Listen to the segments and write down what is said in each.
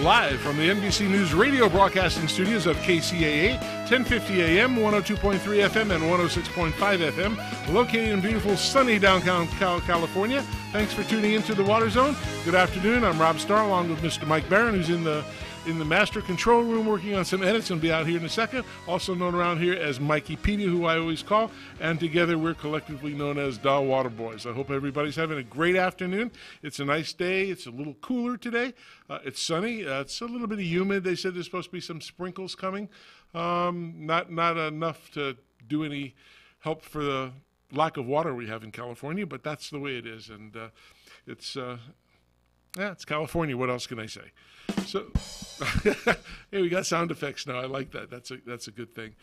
Live from the NBC News radio broadcasting studios of KCAA, 1050 AM, 102.3 FM, and 106.5 FM, located in beautiful sunny downtown California. Thanks for tuning into the Water Zone. Good afternoon. I'm Rob Starr, along with Mr. Mike Barron, who's in the master control room working on some edits and be out here in a second. Also known around here as Mikey Pedia, who I always call, and together we're collectively known as the Water Boys. I hope everybody's having a great afternoon. It's a nice day. It's a little cooler today. It's sunny. It's a little bit humid. They said there's supposed to be some sprinkles coming. Not enough to do any help for the lack of water we have in California, but that's the way it is, and it's California. What else can I say? So, hey, we got sound effects now. I like that. That's a good thing.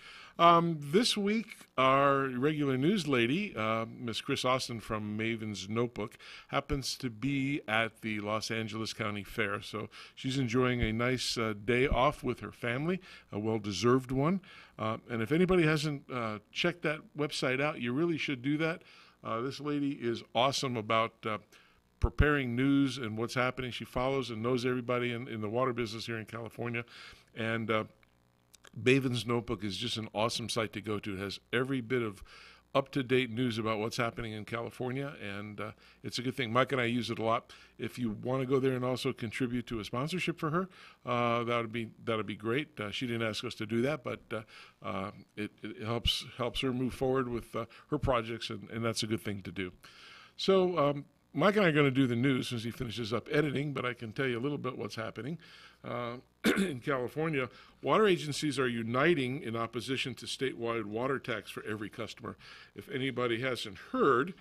This week, our regular news lady, Miss Chris Austin from Maven's Notebook, happens to be at the Los Angeles County Fair. So she's enjoying a nice day off with her family, a well-deserved one. And if anybody hasn't checked that website out, you really should do that. This lady is awesome about preparing news and what's happening. She follows and knows everybody in the water business here in California. And Maven's Notebook is just an awesome site to go to. It has every bit of up-to-date news about what's happening in California, and it's a good thing. Mike and I use it a lot. If you want to go there and also contribute to a sponsorship for her, that'd be great. She didn't ask us to do that, but it helps her move forward with her projects, and that's a good thing to do. So Mike and I are going to do the news since he finishes up editing, but I can tell you a little bit what's happening. In California, water agencies are uniting in opposition to statewide water tax for every customer. If anybody hasn't heard,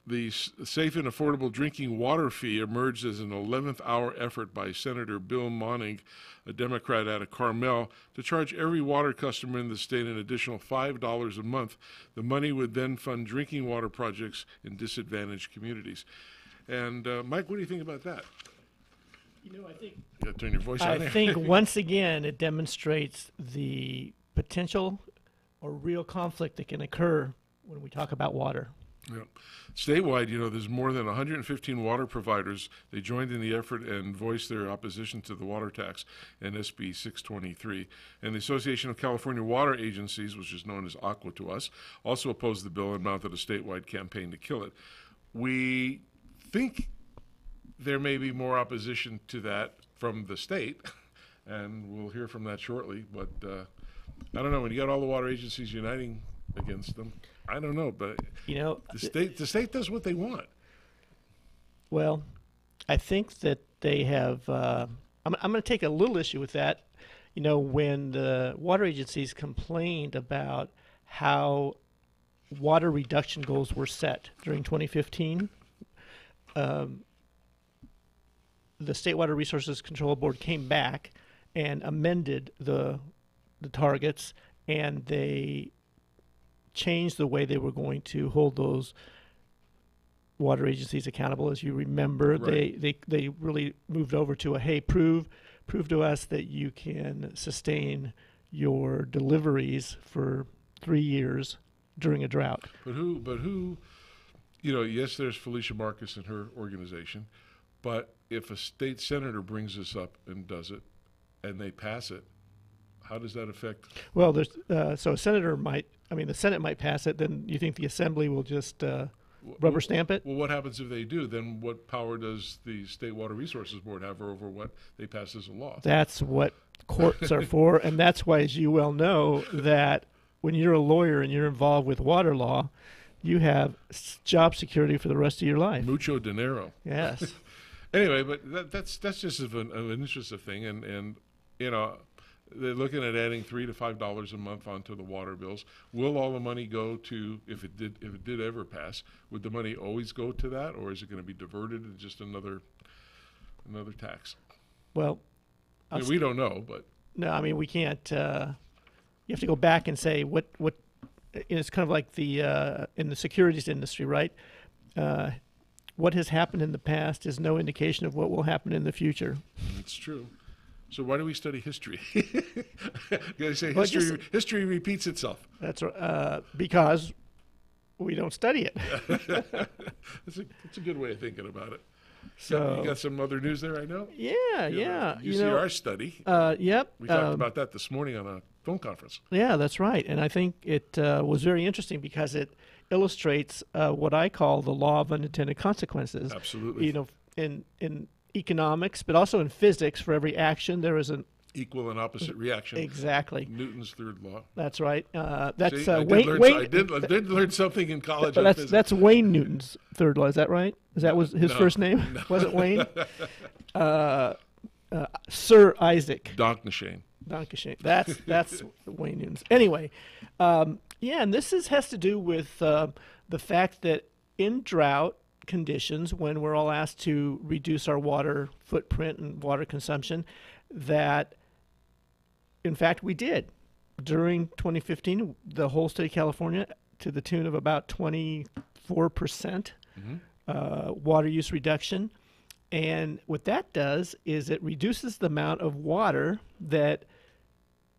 the Safe and Affordable Drinking Water Fee emerged as an 11th hour effort by Senator Bill Monning, a Democrat out of Carmel, to charge every water customer in the state an additional $5 a month. The money would then fund drinking water projects in disadvantaged communities. And Mike, what do you think about that? You know, I think you gotta turn your voice on there. I think once again it demonstrates the potential or real conflict that can occur when we talk about water. Yeah. Statewide, there's more than 115 water providers. They joined in the effort and voiced their opposition to the water tax and SB 623. And the Association of California Water Agencies, which is known as ACWA to us, also opposed the bill and mounted a statewide campaign to kill it. We think there may be more opposition to that from the state, and we'll hear from that shortly. But I don't know. When you got all the water agencies uniting against them, I don't know, but the state does what they want. Well, I think that they have. I'm going to take a little issue with that. When the water agencies complained about how water reduction goals were set during 2015, the State Water Resources Control Board came back and amended the targets, and they changed the way they were going to hold those water agencies accountable. As you remember, right. They really moved over to prove to us that you can sustain your deliveries for 3 years during a drought. But who, yes, there's Felicia Marcus and her organization, but if a state senator brings this up and does it, and they pass it, how does that affect? Well, there's so a senator the Senate might pass it. Then you think the Assembly will just rubber stamp it? Well, what happens if they do? Then what power does the State Water Resources Board have over what they pass as a law? That's what courts are for, and that's why, as you well know, that when you're a lawyer and you're involved with water law, you have job security for the rest of your life. Mucho dinero. Yes. Anyway, but that's just an interesting thing, and they're looking at adding $3 to $5 a month onto the water bills. Will all the money go to, if it did ever pass, would the money always go to that, or is it going to be diverted to just another tax? Well, we don't know, but no, we can't. You have to go back and say what. It's kind of like the in the securities industry, right? What has happened in the past is no indication of what will happen in the future. It's true. So why do we study history? You say history repeats itself. That's because we don't study it. It's a good way of thinking about it. So you got some other news there, I know? yeah. UCR study. Yep. We talked about that this morning on a phone conference. Yeah, that's right. And I think it was very interesting because it illustrates what I call the law of unintended consequences. Absolutely. You know, in economics, but also in physics, for every action there is an equal and opposite reaction. Exactly. Newton's third law. That's right. That's See, I did learn something in college. That's Wayne Newton's third law. Is that right? Was his first name? No. Was it Wayne? Sir Isaac Donknashane. That's Wayne Newton's. Anyway, and this has to do with the fact that in drought conditions, when we're all asked to reduce our water footprint and water consumption, that in fact we did. During 2015, the whole state of California, to the tune of about 24% water use reduction. And what that does is it reduces the amount of water that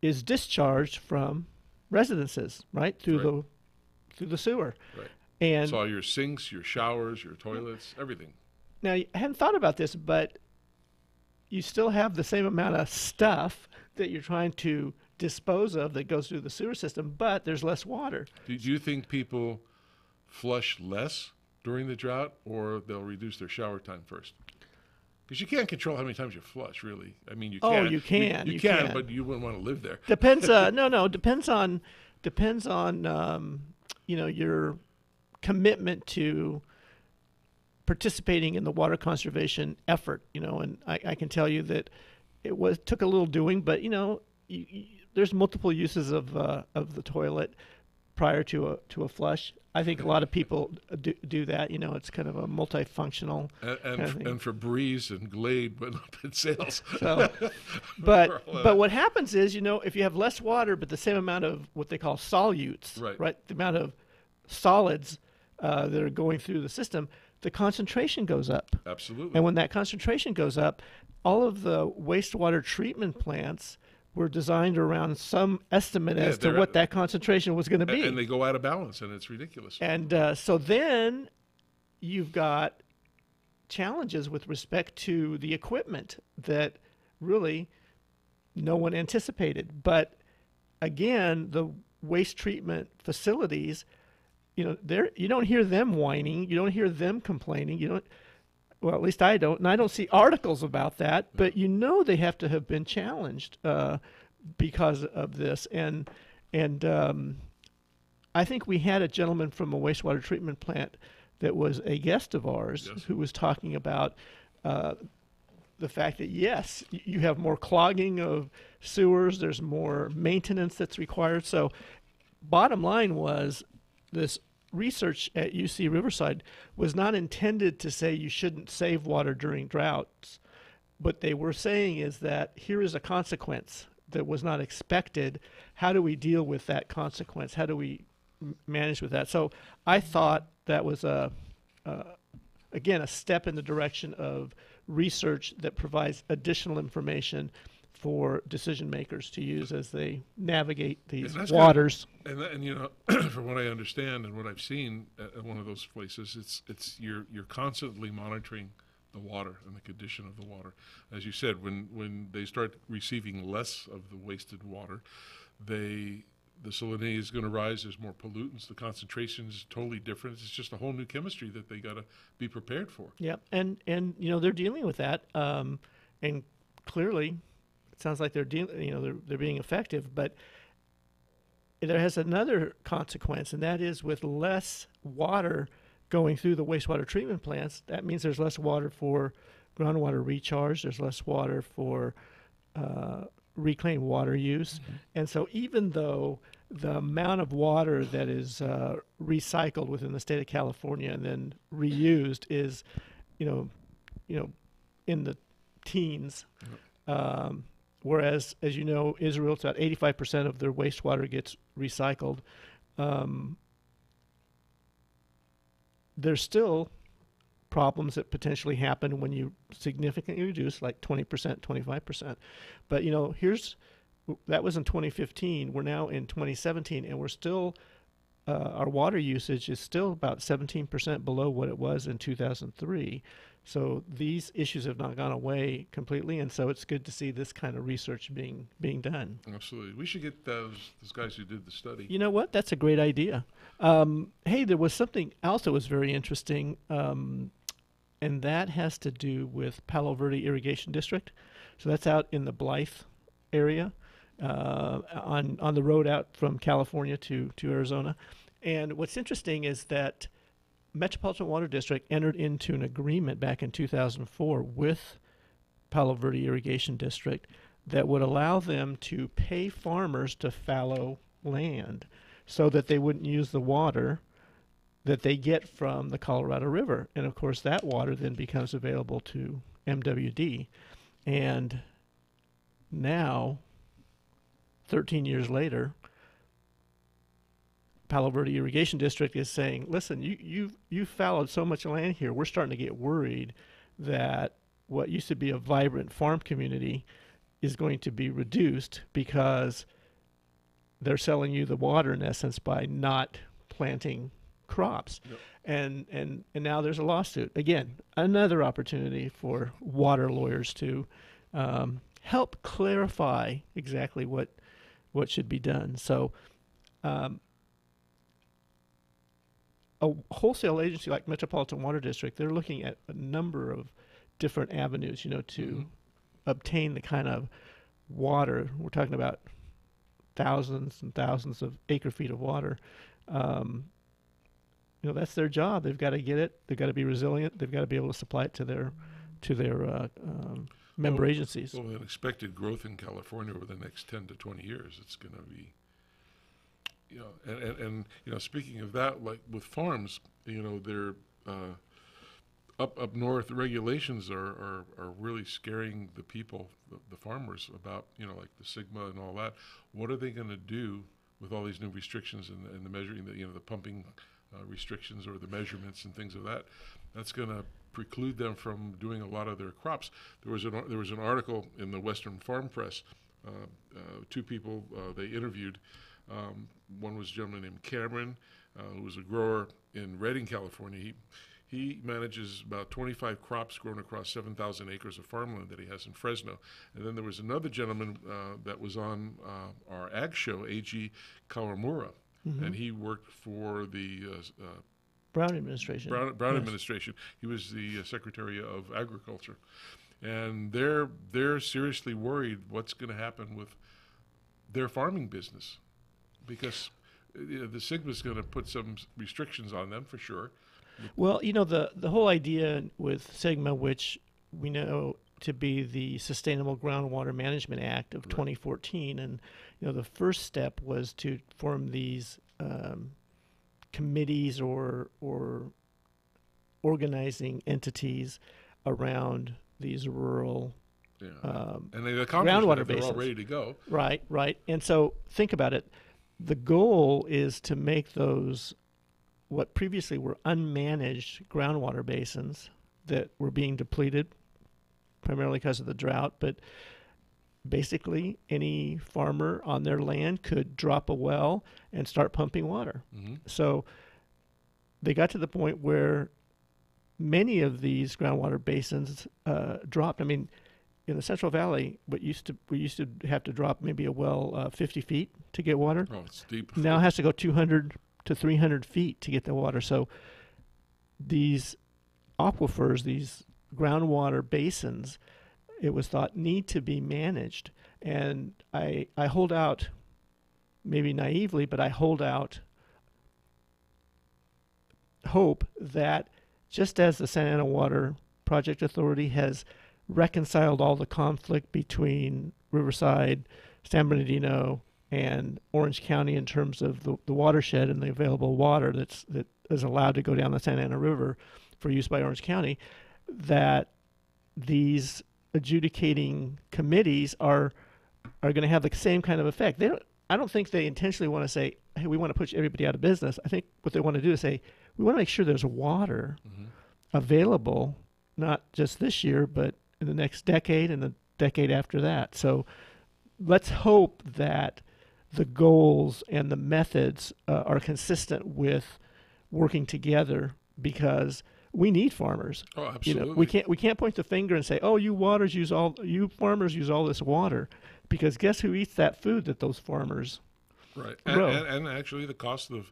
is discharged from residences, right, through the sewer. Right. And it's all your sinks, your showers, your toilets, everything. Now, I hadn't thought about this, but you still have the same amount of stuff that you're trying to dispose of that goes through the sewer system, but there's less water. Do you think people flush less during the drought, or they'll reduce their shower time first? Because you can't control how many times you flush, really. I mean, you can. Oh, you can. You can, but you wouldn't want to live there. Depends. Depends on your commitment to participating in the water conservation effort. And I can tell you that it took a little doing, but there's multiple uses of the toilet prior to a flush. I think a lot of people do that. It's kind of a multifunctional kind of thing. And for Breeze and Glade went up in sales. But what happens is, if you have less water but the same amount of what they call solutes, right? The amount of solids that are going through the system, the concentration goes up. Absolutely. And when that concentration goes up, all of the wastewater treatment plants were designed around some estimate as to what that concentration was going to be. And they go out of balance, and it's ridiculous. And so then you've got challenges with respect to the equipment that really no one anticipated. But again, the waste treatment facilities, you don't hear them whining. You don't hear them complaining. Well, at least I don't, and I don't see articles about that, but they have to have been challenged because of this. And I think we had a gentleman from a wastewater treatment plant that was a guest of ours who was talking about the fact that, yes, you have more clogging of sewers, there's more maintenance that's required. So bottom line was this research at UC Riverside was not intended to say you shouldn't save water during droughts. What they were saying is that here is a consequence that was not expected. How do we deal with that consequence? How do we manage with that? So I thought that was again, a step in the direction of research that provides additional information for decision makers to use as they navigate these waters. And from what I understand and what I've seen at one of those places, it's you're constantly monitoring the water and the condition of the water. As you said, when they start receiving less of the wasted water, the salinity is going to rise. There's more pollutants. The concentration is totally different. It's just a whole new chemistry that they got to be prepared for. Yeah, and they're dealing with that, and clearly, it sounds like they're being effective. But there has another consequence, and that is with less water going through the wastewater treatment plants, that means there's less water for groundwater recharge. There's less water for reclaimed water use. Mm-hmm. And so even though the amount of water that is recycled within the state of California and then reused is, in the teens, whereas, as you know, Israel, it's about 85% of their wastewater gets recycled. There's still problems that potentially happen when you significantly reduce, like 20%, 25%. But, that was in 2015. We're now in 2017, and we're still our water usage is still about 17% below what it was in 2003. So these issues have not gone away completely, and so it's good to see this kind of research being done. Absolutely. We should get those guys who did the study. You know what? That's a great idea. Hey, there was something else that was very interesting, and that has to do with Palo Verde Irrigation District. So that's out in the Blythe area, on the road out from California to Arizona. And what's interesting is that Metropolitan Water District entered into an agreement back in 2004 with Palo Verde Irrigation District that would allow them to pay farmers to fallow land so that they wouldn't use the water that they get from the Colorado River. And of course, that water then becomes available to MWD. And now, 13 years later, Palo Verde Irrigation District is saying, listen, you've fallowed so much land here, we're starting to get worried that what used to be a vibrant farm community is going to be reduced because they're selling you the water, in essence, by not planting crops. Yep. And now there's a lawsuit. Again, another opportunity for water lawyers to help clarify exactly what should be done. So a wholesale agency like Metropolitan Water District, they're looking at a number of different avenues, to obtain the kind of water. We're talking about thousands and thousands of acre feet of water. That's their job. They've got to get it. They've got to be resilient. They've got to be able to supply it to their member agencies. Well, an expected growth in California over the next 10 to 20 years, it's going to be, and speaking of that, like with farms, they're up north, the regulations are really scaring the people, the farmers, about, like the Sigma and all that. What are they going to do with all these new restrictions and the measuring, the pumping restrictions or the measurements and things of that? That's going to preclude them from doing a lot of their crops. There was an article in the Western Farm Press. Two people they interviewed. One was a gentleman named Cameron, who was a grower in Redding, California. He manages about 25 crops grown across 7,000 acres of farmland that he has in Fresno. And then there was another gentleman that was on our ag show, A.G. Kawamura, and he worked for the Brown administration. Brown administration. He was the Secretary of Agriculture. And they're seriously worried what's going to happen with their farming business, because the Sigma's going to put some restrictions on them for sure. Well, the whole idea with Sigma, which we know to be the Sustainable Groundwater Management Act of 2014, and the first step was to form these committees or organizing entities around these rural and they groundwater basins. They're all ready to go. Right. And so think about it. The goal is to make those what previously were unmanaged groundwater basins that were being depleted primarily because of the drought, but basically any farmer on their land could drop a well and start pumping water. So they got to the point where many of these groundwater basins dropped. I mean, in the Central Valley, we used to have to drop maybe a well 50 feet to get water. Oh, it's deep. Now it has to go 200 to 300 feet to get the water. So these aquifers, these groundwater basins, it was thought need to be managed. And I hold out, maybe naively, but I hold out hope that just as the Santa Ana Water Project Authority has reconciled all the conflict between Riverside, San Bernardino, and Orange County in terms of the watershed and the available water that is allowed to go down the Santa Ana River for use by Orange County, that these adjudicating committees are going to have the same kind of effect. I don't think they intentionally want to say, hey, we want to push everybody out of business. I think what they want to do is say, we want to make sure there's water available, not just this year, but in the next decade and the decade after that. So let's hope that the goals and the methods are consistent with working together, because we need farmers. Oh, absolutely. We can't point the finger and say, "Oh, you farmers use all this water," because guess who eats that food that those farmers Right, grow? and actually, the cost of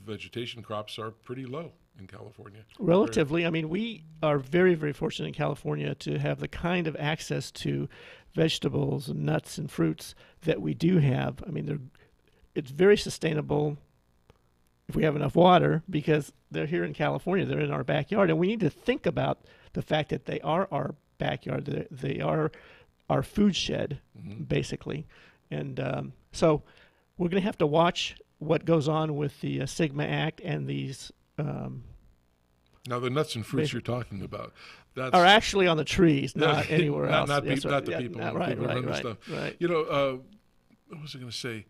vegetation crops are pretty low in California. Relatively, I mean, we are very, very fortunate in California to have the kind of access to vegetables and nuts and fruits that we do have. I mean, it's very sustainable if we have enough water, because they're here in California, they're in our backyard, and we need to think about the fact that they are our backyard, they are our food shed, basically. And so we're going to have to watch what goes on with the Sigma Act and these. Now, the nuts and fruits you're talking about, are actually on the trees, not anywhere else. Not the people. Right, people right, run the right, stuff. right. You know, what was I going to say?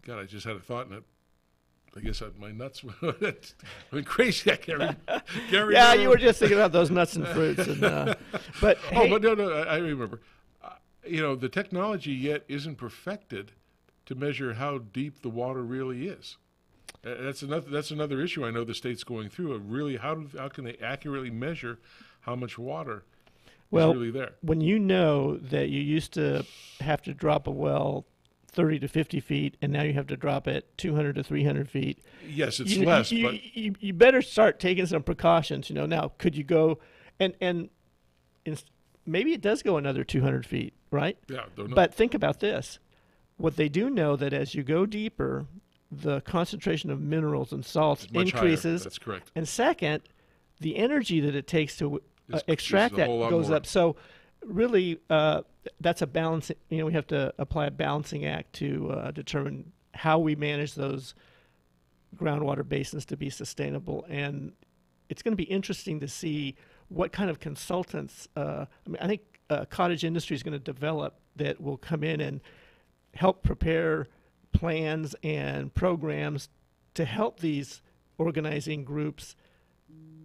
God, I just had a thought, and I guess my nuts went crazy. I can't remember. Yeah, you were just thinking about those nuts and fruits. But hey, but no, I remember. The technology yet isn't perfected to measure how deep the water really is. That's another issue I know the state's going through. Really, how can they accurately measure how much water is really there? When you know that you used to have to drop a well 30 to 50 feet, and now you have to drop it 200 to 300 feet. Yes, it's less, but you better start taking some precautions. Now could you go and maybe it does go another 200 feet, right? Yeah, don't know. But think about this: what they do know, that as you go deeper, the concentration of minerals and salts increases. Higher. That's correct. And second, the energy that it takes to extract that goes up. So really, that's a balance. We have to apply a balancing act to determine how we manage those groundwater basins to be sustainable. And it's going to be interesting to see what kind of consultants. I think cottage industry is going to develop that will come in and help prepare plans and programs to help these organizing groups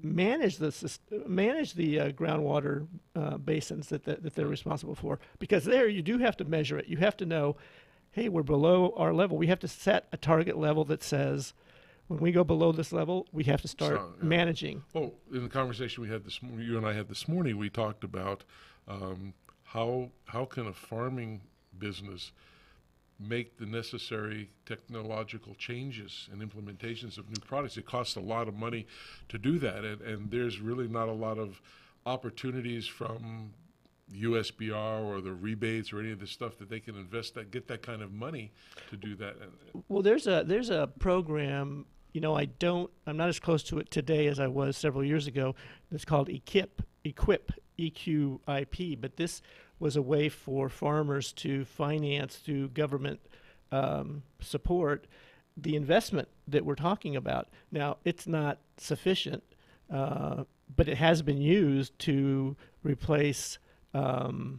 manage the groundwater basins that they're responsible for. Because there you do have to measure it. You have to know, hey, we're below our level. We have to set a target level that says, when we go below this level, we have to start managing. Oh, in the conversation we had you and I had this morning, we talked about how can a farming business make the necessary technological changes and implementations of new products. It costs a lot of money to do that, and there's really not a lot of opportunities from USBR or the rebates or any of the stuff that they can get that kind of money to do that. Well, there's a program. I'm not as close to it today as I was several years ago. It's called EQIP, EQIP, but this was a way for farmers to finance through government support the investment that we're talking about. Now, it's not sufficient, but it has been used to replace flood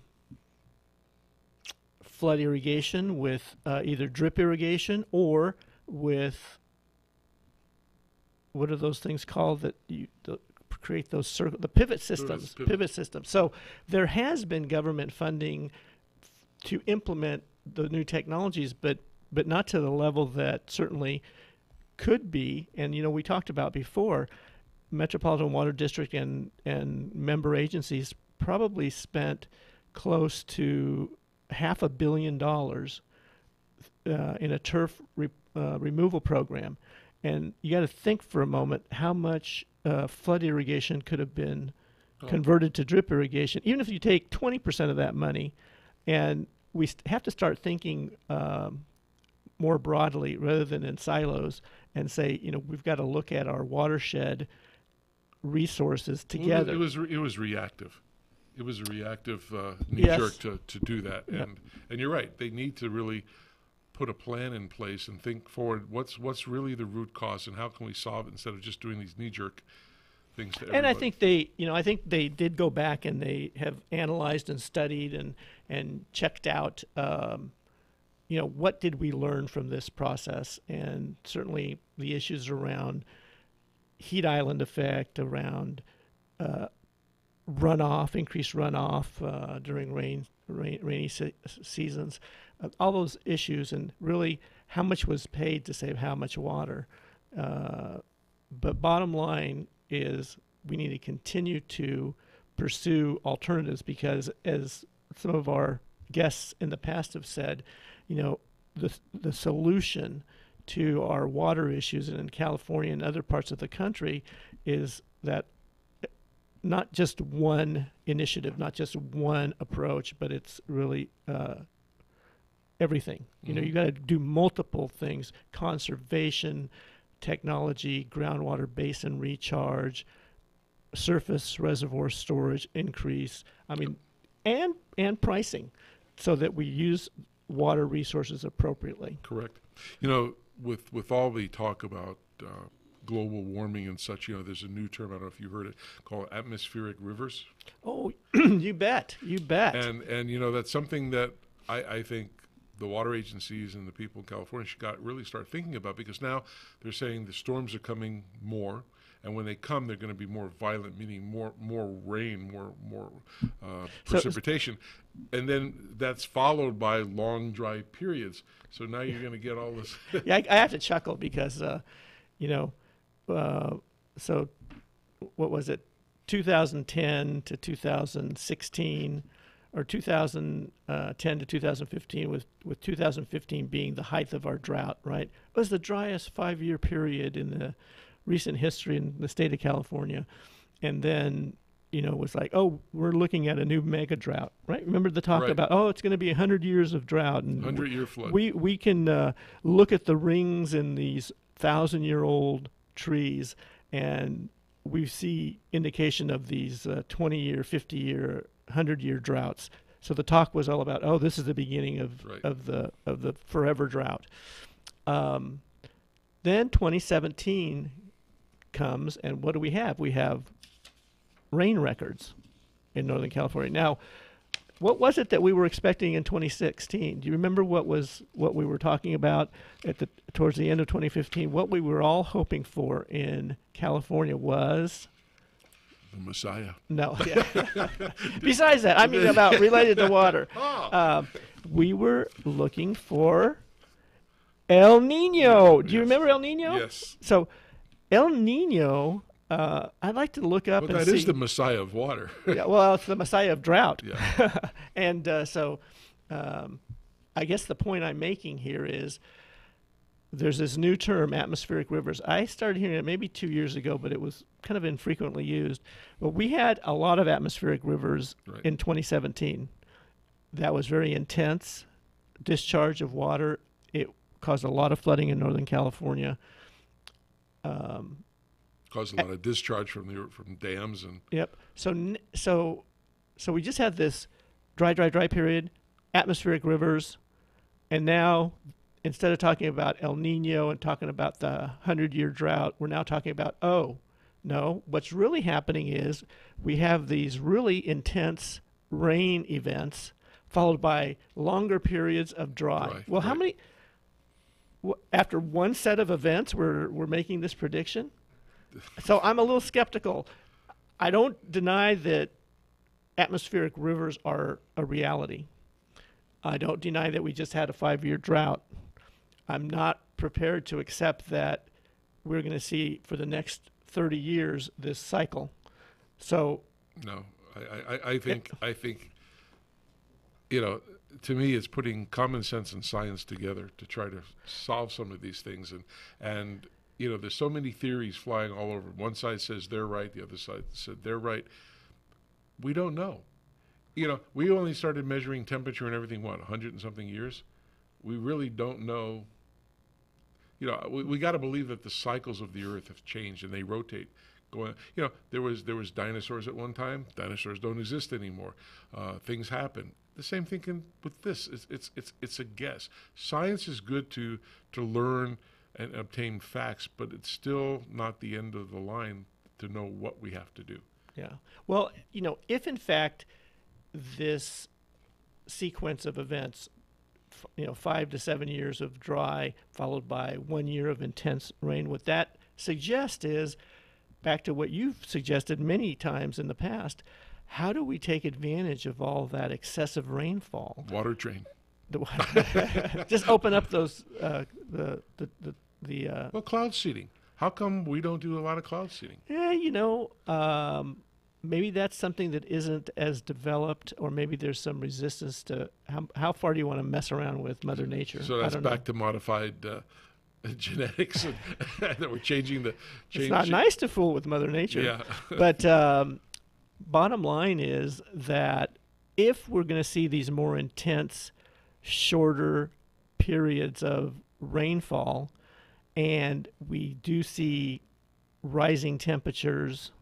irrigation with either drip irrigation or with, what are those things called that create those the pivot systems. Pivot systems. So there has been government funding to implement the new technologies, but not to the level that certainly could be. And we talked about before, Metropolitan Water District and member agencies probably spent close to $500 million in a turf removal program. And you got to think for a moment how much flood irrigation could have been converted to drip irrigation, even if you take 20% of that money. And we have to start thinking more broadly rather than in silos, and say, we've got to look at our watershed resources together. Well, it was reactive. It was a reactive knee-jerk to do that. And you're right. They need to really put a plan in place and think forward. What's really the root cause, and how can we solve it instead of just doing these knee-jerk things to everybody. And I think they did go back and they have analyzed and studied and checked out. What did we learn from this process? And certainly the issues around heat island effect, around runoff, increased runoff during rainy seasons, all those issues, and really how much was paid to save how much water. But bottom line is we need to continue to pursue alternatives, because as some of our guests in the past have said, the solution to our water issues in California and other parts of the country is that not just one initiative, not just one approach, but it's really everything. You got to do multiple things: conservation, technology, groundwater basin recharge, surface reservoir storage increase. And pricing, so that we use water resources appropriately. Correct. With all the talk about global warming and such, there's a new term, I don't know if you heard it, called atmospheric rivers. Oh, you bet. And that's something that I think the water agencies and the people in California should really start thinking about, because now they're saying the storms are coming more, and when they come, they're going to be more violent, meaning more rain, more precipitation, and then that's followed by long dry periods. So now you're going to get all this. Yeah, I have to chuckle because, so what was it, 2010 to 2016, or 2010 to 2015, with 2015 being the height of our drought, right? It was the driest 5-year period in the recent history in the state of California. And then, it was like, oh, we're looking at a new mega drought, right? Remember the talk about, it's going to be 100 years of drought. And 100-year flood. We can look at the rings in these 1,000-year-old trees, and we see indication of these 20-year, 50-year, 100-year droughts. So the talk was all about, this is the beginning of the forever drought. Then 2017 comes, and what do we have? We have rain records in Northern California. Now, what was it that we were expecting in 2016? Do you remember what we were talking about towards the end of 2015? What we were all hoping for in California was the Messiah. No. Yeah. Besides that, about related to water. We were looking for El Nino. Do you remember El Nino? Yes. So El Nino, I'd like to look up and see. That is the Messiah of water. Yeah, well, it's the Messiah of drought. Yeah. And so I guess the point I'm making here is there's this new term, atmospheric rivers. I started hearing it maybe 2 years ago, but it was kind of infrequently used. But we had a lot of atmospheric rivers in 2017. That was very intense discharge of water. It caused a lot of flooding in Northern California. Caused a lot of discharge from dams and. Yep. So we just had this dry period, atmospheric rivers, and now instead of talking about El Nino and talking about the 100-year drought, we're now talking about no. What's really happening is we have these really intense rain events followed by longer periods of dry. Well, how many? After one set of events, we're making this prediction. So I'm a little skeptical. I don't deny that atmospheric rivers are a reality. I don't deny that we just had a 5-year drought. I'm not prepared to accept that we're going to see for the next 30 years this cycle. So no, I think to me it's putting common sense and science together to try to solve some of these things, and there's so many theories flying all over. One side says they're right, the other side said they're right. We don't know. We only started measuring temperature and everything, 100 and something years? We really don't know. We got to believe that the cycles of the earth have changed and they rotate. There was dinosaurs at one time. Dinosaurs don't exist anymore. Things happen. The same thing with this. It's a guess. Science is good to learn and obtain facts, but it's still not the end of the line to know what we have to do. Yeah. Well, if in fact this sequence of events, 5 to 7 years of dry followed by 1 year of intense rain, what that suggests is, back to what you've suggested many times in the past, how do we take advantage of all that excessive rainfall? Water drain. Just open up those Well, cloud seeding. How come we don't do a lot of cloud seeding? Maybe that's something that isn't as developed, or maybe there's some resistance to how far do you want to mess around with Mother Nature? So that's back to modified genetics that we're changing the. It's not nice to fool with Mother Nature. Yeah. But bottom line is that if we're going to see these more intense, shorter periods of rainfall, and we do see rising temperatures,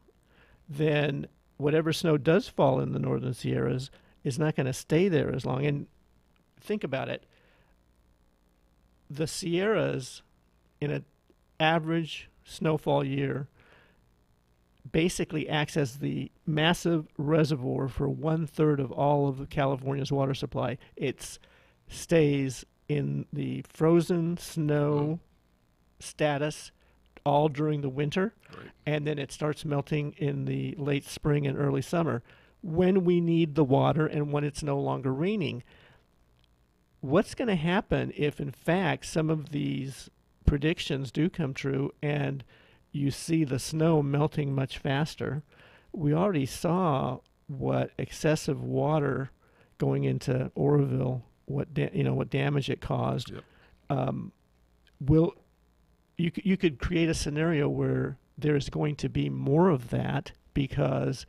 then whatever snow does fall in the northern Sierras is not going to stay there as long. And think about it. The Sierras, in an average snowfall year, basically acts as the massive reservoir for 1/3 of all of California's water supply. It stays in the frozen snow status all during the winter, Right. and then it starts melting in the late spring and early summer when we need the water and when it's no longer raining. What's going to happen if, in fact, some of these predictions do come true and you see the snow melting much faster? We already saw what excessive water going into Oroville, what damage it caused. Yep. You could create a scenario where there's going to be more of that because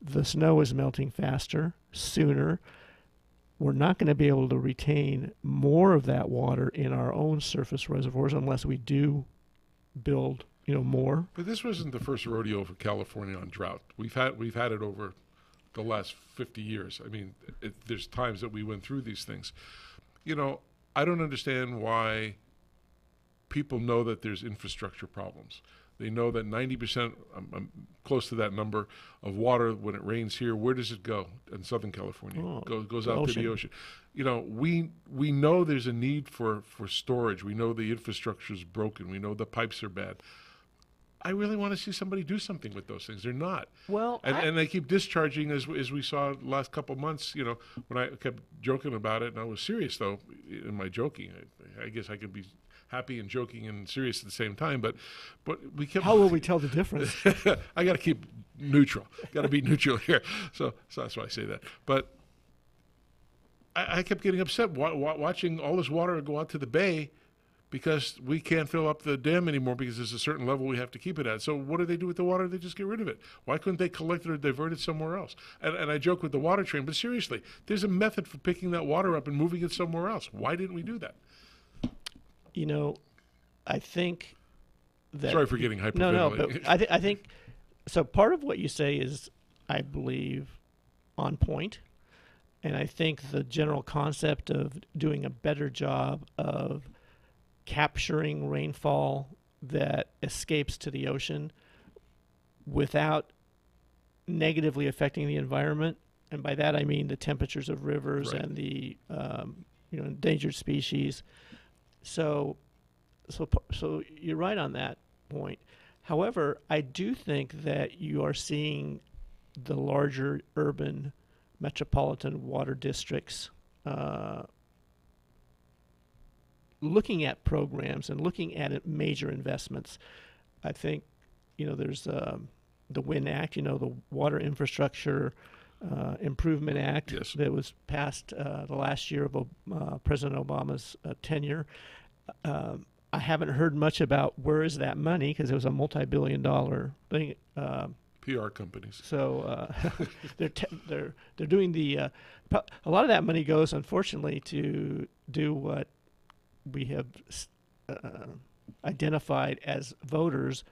the snow is melting faster, sooner. We're not going to be able to retain more of that water in our own surface reservoirs unless we do build, more. But this wasn't the first rodeo for California on drought. We've had it over the last 50 years. I mean, there's times that we went through these things. I don't understand why people know that there's infrastructure problems. They know that 90%, I'm close to that number, of water when it rains here, where does it go in Southern California? Goes out to the ocean. We know there's a need for storage. We know the infrastructure is broken. We know the pipes are bad. I really want to see somebody do something with those things. They're not. Well, and they keep discharging, as we saw the last couple of months. When I kept joking about it, and I was serious though in my joking. I guess I could be happy and joking and serious at the same time, but we kept. How will we tell the difference? I got to keep neutral. Got to be neutral here. So that's why I say that. But I kept getting upset watching all this water go out to the bay because we can't fill up the dam anymore because there's a certain level we have to keep it at. So what do they do with the water? They just get rid of it. Why couldn't they collect it or divert it somewhere else? And I joke with the water train, but seriously, there's a method for picking that water up and moving it somewhere else. Why didn't we do that? I think that... Sorry for getting hyperventilating. No, but I think... So part of what you say is, I believe, on point. And I think the general concept of doing a better job of capturing rainfall that escapes to the ocean without negatively affecting the environment, and by that I mean the temperatures of rivers and the endangered species. So you're right on that point. However, I do think that you are seeing the larger urban metropolitan water districts looking at programs and looking at major investments. I think, there's the WIN Act, the Water Improvement Act. Yes. That was passed the last year of President Obama's tenure. I haven't heard much about where is that money because it was a multi-billion-dollar thing. PR companies. So they're doing the a lot of that money goes, unfortunately, to do what we have identified as voters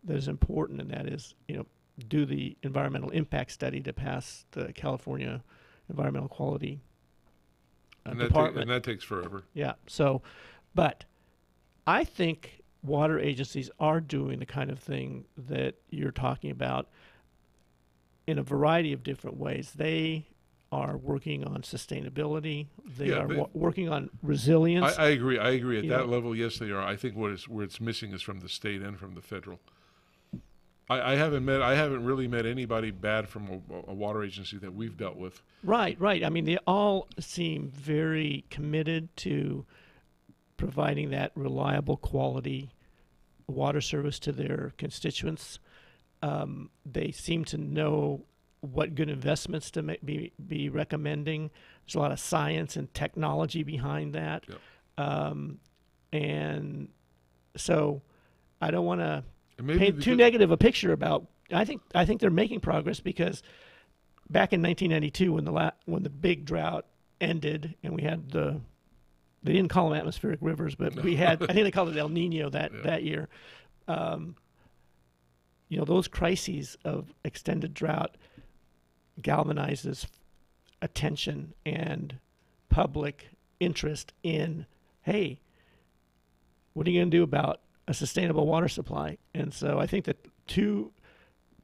that is important, and that is do the environmental impact study to pass the California Environmental Quality Department. And that takes forever. Yeah. So, but I think water agencies are doing the kind of thing that you're talking about in a variety of different ways. They are working on sustainability. They are working on resilience. I agree. At that level, yes, they are. I think where it's missing is from the state and from the federal. I haven't really met anybody bad from a water agency that we've dealt with. Right. I mean, they all seem very committed to providing that reliable quality water service to their constituents. They seem to know what good investments to be recommending. There's a lot of science and technology behind that. Yep. And so I don't want to paint too negative a picture about. I think they're making progress, because back in 1992, when the big drought ended and we had they didn't call them atmospheric rivers, but we had, I think they called it El Nino that year. Those crises of extended drought galvanizes attention and public interest in, hey, what are you going to do about a sustainable water supply? And so I think that 2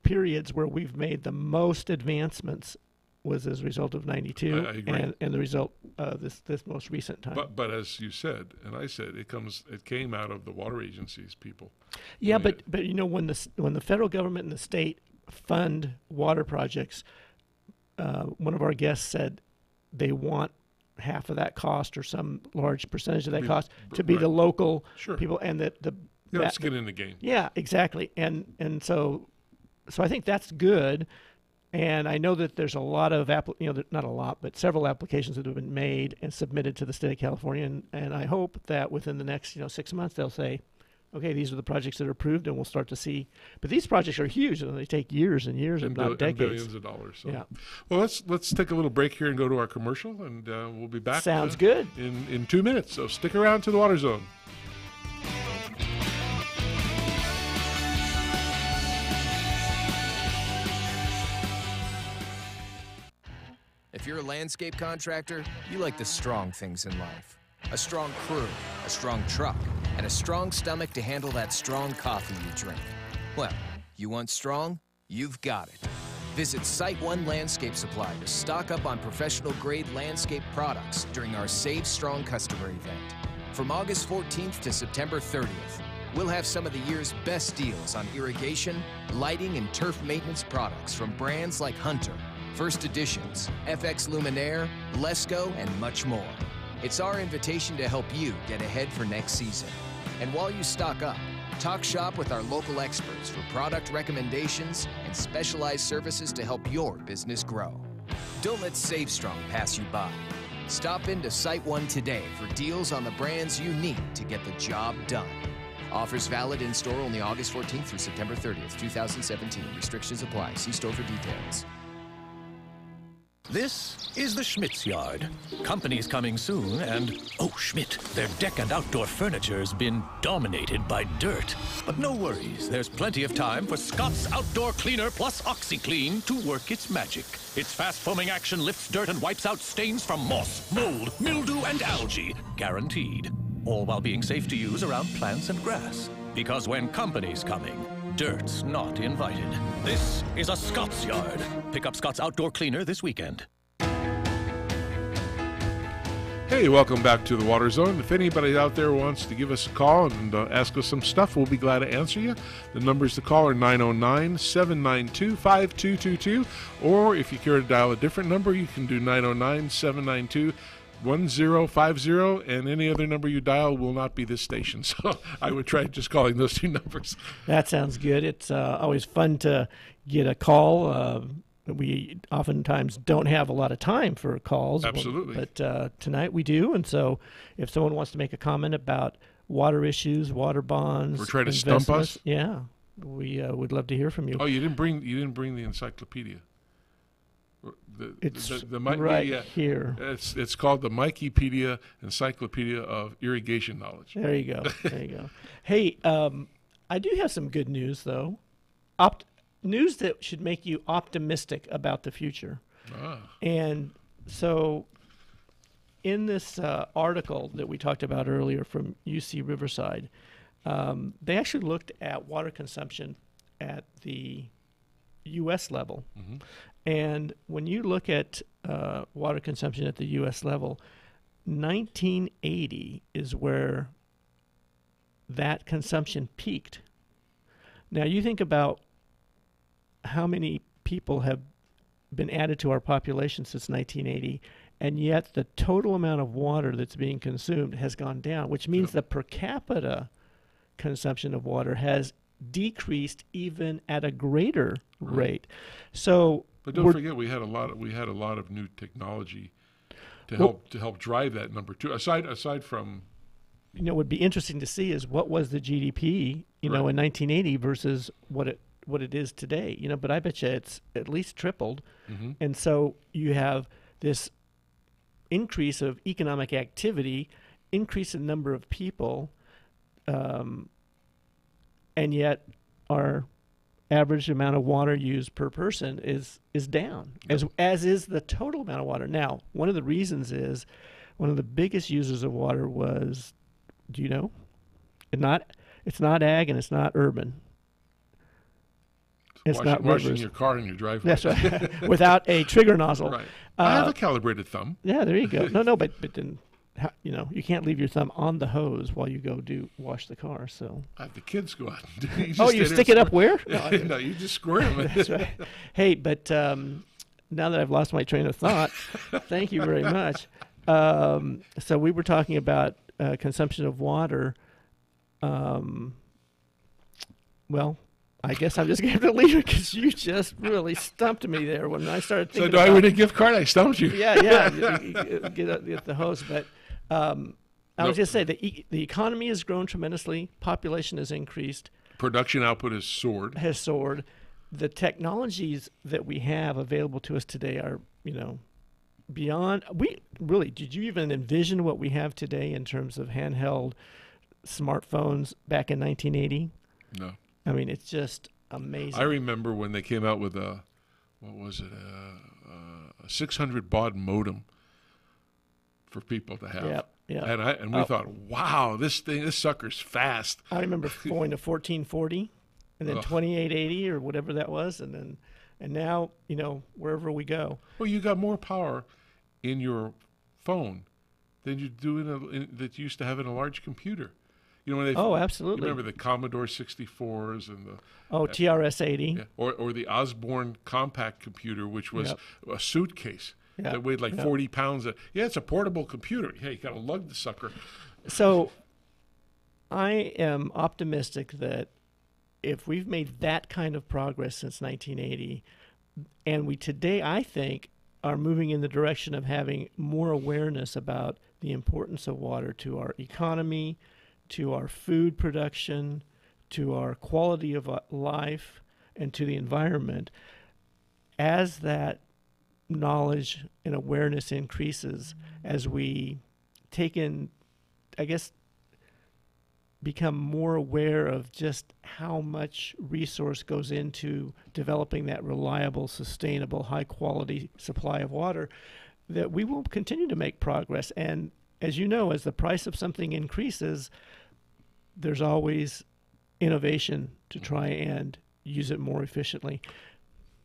periods where we've made the most advancements was as a result of 92 I agree. and the result of this most recent time. But as you said, and I said, it came out of the water agencies people. Yeah, but when the federal government and the state fund water projects, one of our guests said they want half of that cost or some large percentage of that cost to be the local people, and let's get in the game. Yeah, exactly. And so I think that's good. And I know that there's a lot of not a lot, but several applications that have been made and submitted to the state of California. And I hope that within the next 6 months they'll say, okay, these are the projects that are approved, and we'll start to see. But these projects are huge, and they take years and years, if not decades. Billions of dollars. So. Yeah. Well, let's take a little break here and go to our commercial, and we'll be back. Sounds good. In 2 minutes. So stick around to the Water Zone. If you're a landscape contractor, you like the strong things in life. A strong crew, a strong truck, and a strong stomach to handle that strong coffee you drink. Well, you want strong? You've got it. Visit Site One Landscape Supply to stock up on professional-grade landscape products during our Save Strong customer event. From August 14th to September 30th, we'll have some of the year's best deals on irrigation, lighting, and turf maintenance products from brands like Hunter, First Editions, FX Luminaire, Lesco, and much more. It's our invitation to help you get ahead for next season. And while you stock up, talk shop with our local experts for product recommendations and specialized services to help your business grow. Don't let Save Strong pass you by. Stop into Site One today for deals on the brands you need to get the job done. Offers valid in store only August 14th through September 30th, 2017. Restrictions apply. See store for details. This is the Schmidt's yard. Company's coming soon, and, oh, Schmidt, their deck and outdoor furniture's been dominated by dirt. But no worries, there's plenty of time for Scott's Outdoor Cleaner Plus OxyClean to work its magic. Its fast foaming action lifts dirt and wipes out stains from moss, mold, mildew, and algae. Guaranteed. All while being safe to use around plants and grass. Because when company's coming, dirt's not invited. This is a Scott's yard. Pick up Scott's Outdoor Cleaner this weekend. Hey, welcome back to the Water Zone. If anybody out there wants to give us a call and ask us some stuff, we'll be glad to answer you. The numbers to call are 909-792-5222, or if you care to dial a different number, you can do 909-792-1050, and any other number you dial will not be this station. So I would try just calling those 2 numbers. That sounds good. It's always fun to get a call. We oftentimes don't have a lot of time for calls. Absolutely. But tonight we do. And so if someone wants to make a comment about water issues, water bonds, or try to stump us, yeah, we would love to hear from you. Oh, you didn't bring the encyclopedia. It's the right here. It's called the Mikeypedia Encyclopedia of Irrigation Knowledge. There you go. There you go. Hey, I do have some good news, though. News that should make you optimistic about the future. And so in this article that we talked about earlier from UC Riverside, they actually looked at water consumption at the U.S. level. Mm-hmm. And when you look at water consumption at the U.S. level, 1980 is where that consumption peaked. Now, you think about how many people have been added to our population since 1980, and yet the total amount of water that's being consumed has gone down, which means the per capita consumption of water has decreased even at a greater rate. So, but don't forget, we had a lot of new technology to help drive that number too. Aside from, what would be interesting to see is what was the GDP, in 1980 versus what it is today. But I bet you it's at least tripled, and so you have this increase of economic activity, increase in number of people. And yet our average amount of water used per person is down, as is the total amount of water. Now, one of the reasons is one of the biggest users of water was, do you know? It's not ag and it's not urban. It's not washing your car in your driveway. That's right. Without a trigger nozzle. Right. I have a calibrated thumb. Yeah, there you go. No, but then, you can't leave your thumb on the hose while you go wash the car. So I have the kids go out and do it. You stick it up where? No, you just squirm it. That's right. Hey, but now that I've lost my train of thought, thank you very much. So we were talking about consumption of water. Well, I guess I'm just going to have to leave it because you just really stumped me there when I started thinking. So do I win a gift card? I stumped you. Yeah. Get the host, but I was just saying the economy has grown tremendously. Population has increased. Production output has soared. The technologies that we have available to us today are, beyond. Did you even envision what we have today in terms of handheld smartphones back in 1980? No. I mean, it's just amazing. I remember when they came out with a 600 baud modem for people to have. Yeah. And we thought, wow, this sucker's fast. I remember going to 1440 and then 2880 or whatever that was, and now, wherever we go. Well, you got more power in your phone than you do that you used to have in a large computer. When Absolutely. You remember the Commodore 64s and the TRS-80, yeah, or the Osborne compact computer, which was a suitcase that weighed like 40 pounds. It's a portable computer. Hey, you got to lug the sucker. So I am optimistic that if we've made that kind of progress since 1980, and we today, I think, are moving in the direction of having more awareness about the importance of water to our economy, to our food production, to our quality of life, and to the environment. As that knowledge and awareness increases, as we become more aware of just how much resource goes into developing that reliable, sustainable, high-quality supply of water, that we will continue to make progress. And as you know, as the price of something increases, there's always innovation to try and use it more efficiently.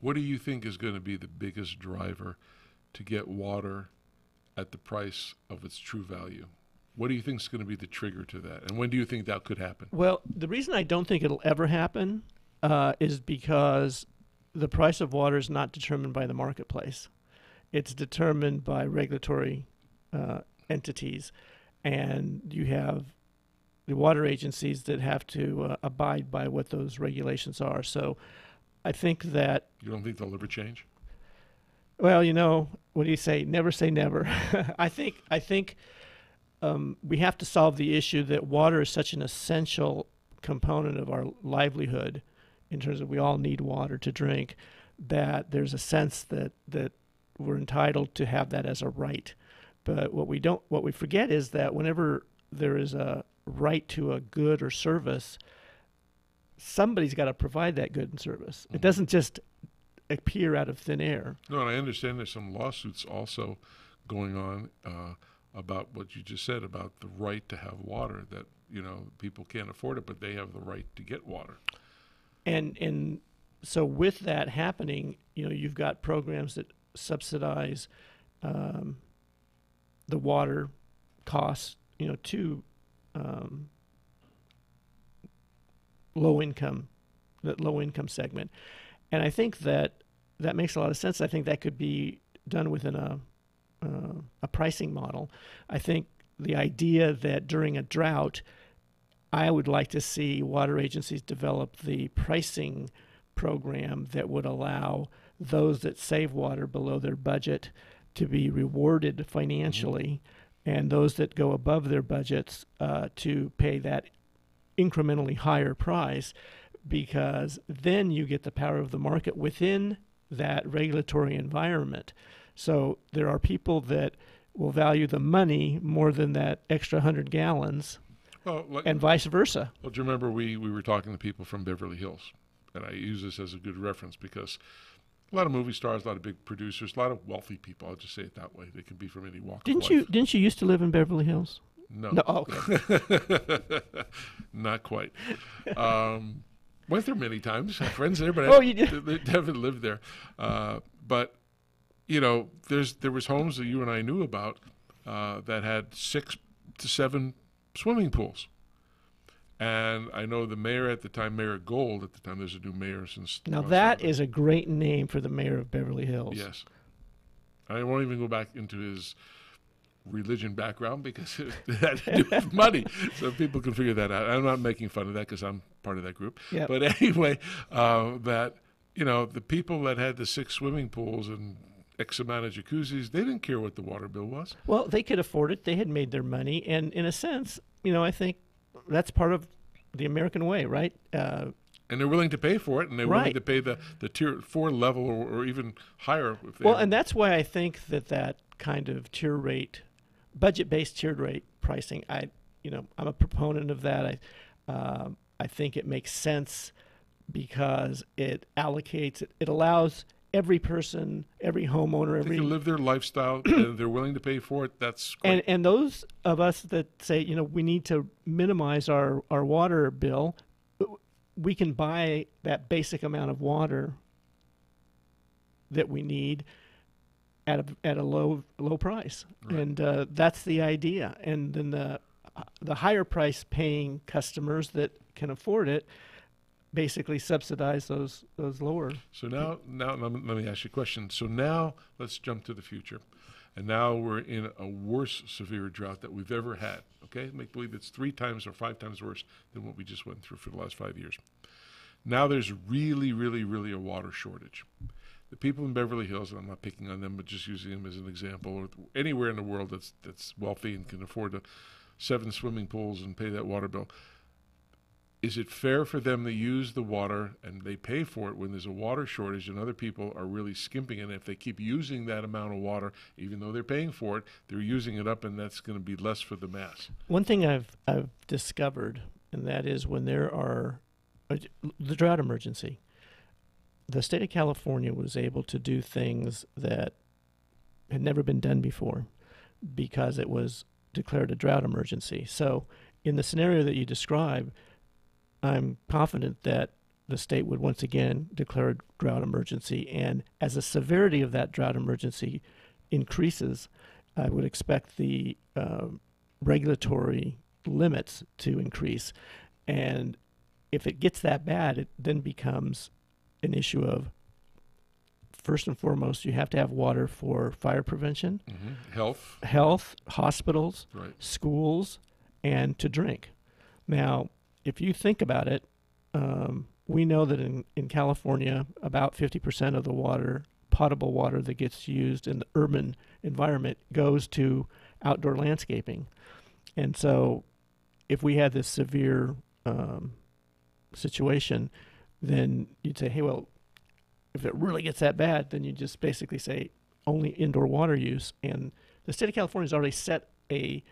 What do you think is going to be the biggest driver to get water at the price of its true value? What do you think is going to be the trigger to that? And when do you think that could happen? Well, the reason I don't think it'll ever happen is because the price of water is not determined by the marketplace. It's determined by regulatory entities. And you have the water agencies that have to abide by what those regulations are. So I think that... You don't think they'll ever change? Well, what do you say? Never say never. I think we have to solve the issue that water is such an essential component of our livelihood, in terms of we all need water to drink, that there's a sense that we're entitled to have that as a right. But what we forget is that whenever there is a right to a good or service, somebody's got to provide that good and service. It doesn't just appear out of thin air. No, and I understand there's some lawsuits also going on about what you just said about the right to have water, that people can't afford it, but they have the right to get water. And so with that happening, you've got programs that subsidize the water costs, to low income segment. And I think that makes a lot of sense. I think that could be done within a pricing model. I think the idea that during a drought, I would like to see water agencies develop the pricing program that would allow those that save water below their budget to be rewarded financially, and those that go above their budgets to pay that incrementally higher price, because then you get the power of the market within that regulatory environment. So there are people that will value the money more than that extra 100 gallons, and vice versa. Well, do you remember we were talking to people from Beverly Hills, and I use this as a good reference because a lot of movie stars, a lot of big producers, a lot of wealthy people. I'll just say it that way. They can be from any walk of life. Didn't you used to live in Beverly Hills? No. No. Oh, okay. Not quite. Went there many times. Have friends there, but I haven't lived there. But you know, there was homes that you and I knew about that had 6 to 7 swimming pools. And I know the mayor at the time, Mayor Gold, at the time, there's a new mayor since. Now that is a great name for the mayor of Beverly Hills. Yes. I won't even go back into his religion background because it had to do with money. So people can figure that out. I'm not making fun of that because I'm part of that group. Yep. But anyway, that, you know, the people that had the 6 swimming pools and X amount of jacuzzis, they didn't care what the water bill was. Well, they could afford it. They had made their money. And in a sense, you know, I think that's part of the American way, right? And they're willing to pay for it, and they're willing to pay the tier 4 level or even higher. If they and that's why I think that kind of tier rate, budget-based tiered rate pricing, I'm a proponent of that. I think it makes sense because it allocates, it allows every person, every homeowner, they can live their lifestyle, and they're willing to pay for it. That's great. And those of us that say, you know, we need to minimize our water bill, we can buy that basic amount of water that we need at a low price, right. And that's the idea. And then the higher price paying customers that can afford it basically subsidize those lower. So now let me ask you a question. So now let's jump to the future. And now we're in a worse severe drought that we've ever had. Okay? Make believe it's 3 times or 5 times worse than what we just went through for the last 5 years. Now there's really, really, really a water shortage. The people in Beverly Hills, and I'm not picking on them, but just using them as an example, or anywhere in the world that's wealthy and can afford 7 swimming pools and pay that water bill, is it fair for them to use the water and they pay for it when there's a water shortage and other people are really skimping? And if they keep using that amount of water, even though they're paying for it, they're using it up, and that's going to be less for the mass. One thing I've discovered, and that is when there are the drought emergency, the state of California was able to do things that had never been done before because it was declared a drought emergency. So in the scenario that you describe, I'm confident that the state would once again declare a drought emergency. And as the severity of that drought emergency increases, I would expect the regulatory limits to increase. And if it gets that bad, it then becomes an issue of, first and foremost, you have to have water for fire prevention, health, hospitals, right. Schools, and to drink. Now, if you think about it, we know that in California, about 50% of the water, potable water that gets used in the urban environment goes to outdoor landscaping. And so if we had this severe situation, then you'd say, hey, well, if it really gets that bad, then you just basically say only indoor water use. And the state of California has already set a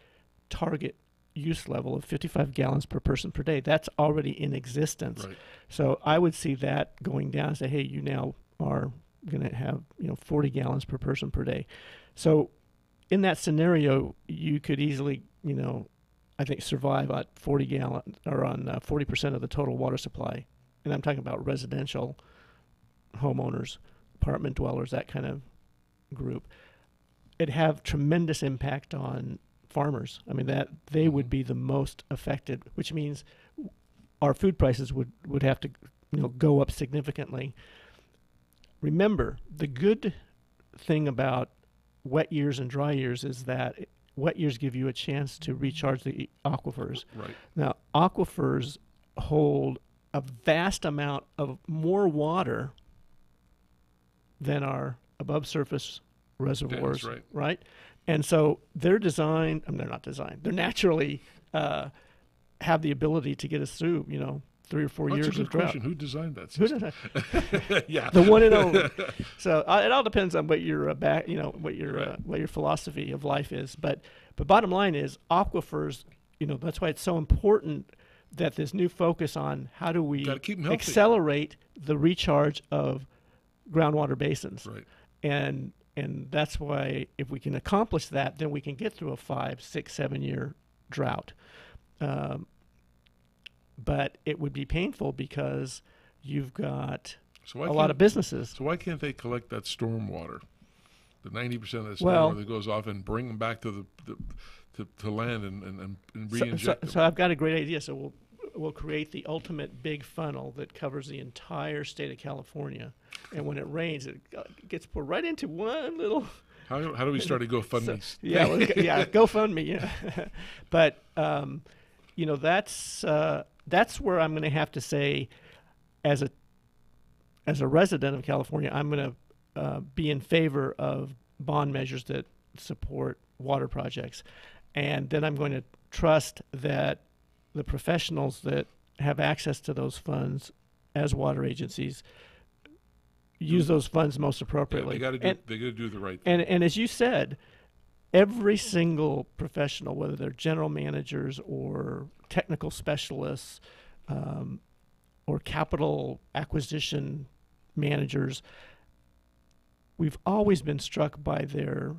target use level of 55 gallons per person per day. That's already in existence. Right. So I would see that going down and say, hey, you now are going to have 40 gallons per person per day. So in that scenario, you could easily, I think survive at 40 gallons or on 40% of the total water supply. And I'm talking about residential homeowners, apartment dwellers, that kind of group. It'd have tremendous impact on farmers. I mean, that they would be the most affected, which means our food prices would have to go up significantly. remember, the good thing about wet years and dry years is that wet years give you a chance to recharge the aquifers. Right. Now, aquifers hold a vast amount of more water than our above surface reservoirs. That's right. Right? And so they're designed, they're not designed, they're naturally have the ability to get us through, 3 or 4 years That's a of good drought. question. Who designed that Who system? Yeah. The one and only. So it all depends on what your what your philosophy of life is. But bottom line is aquifers. That's why it's so important that this new focus on how do we Gotta keep 'em healthy. accelerate the recharge of groundwater basins. Right. And that's why if we can accomplish that, then we can get through a 5, 6, 7 year drought. But it would be painful because you've got a lot of businesses. So why can't they collect that storm water, the 90% of the storm Well- water that goes off, and bring them back to to land and re-inject them? So I've got a great idea. So we'll create the ultimate big funnel that covers the entire state of California, and when it rains, it gets poured right into one little. How do we start a GoFundMe? GoFundMe. Yeah, but that's where I'm going to have to say, as a resident of California, I'm going to be in favor of bond measures that support water projects, and then I'm going to trust that the professionals that have access to those funds as water agencies use those funds most appropriately. Yeah, they got to do the right thing. And as you said, every single professional, whether they're general managers or technical specialists or capital acquisition managers, we've always been struck by their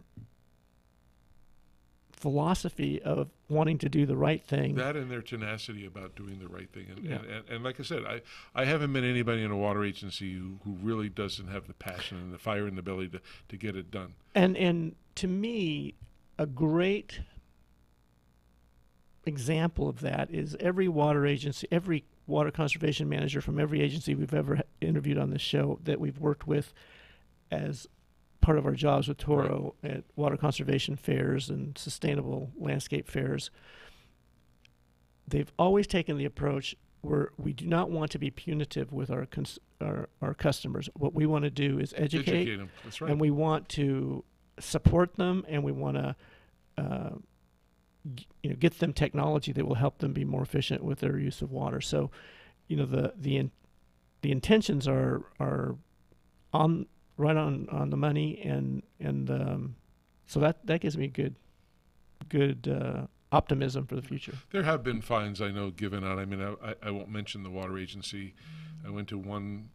philosophy of wanting to do the right thing. That and their tenacity about doing the right thing. And like I said, I haven't met anybody in a water agency who really doesn't have the passion and the fire in the belly to get it done. And to me, a great example of that is every water agency, every water conservation manager from every agency we've ever interviewed on this show that we've worked with as part of our jobs with Toro at water conservation fairs and sustainable landscape fairs, they've always taken the approach where we do not want to be punitive with our customers. What we want to do is educate them. That's right. And we want to support them, and we want to get them technology that will help them be more efficient with their use of water. So, the intentions are right on the money, and so that gives me good optimism for the future. There have been fines, I know, given out. I mean, I won't mention the water agency. I went to one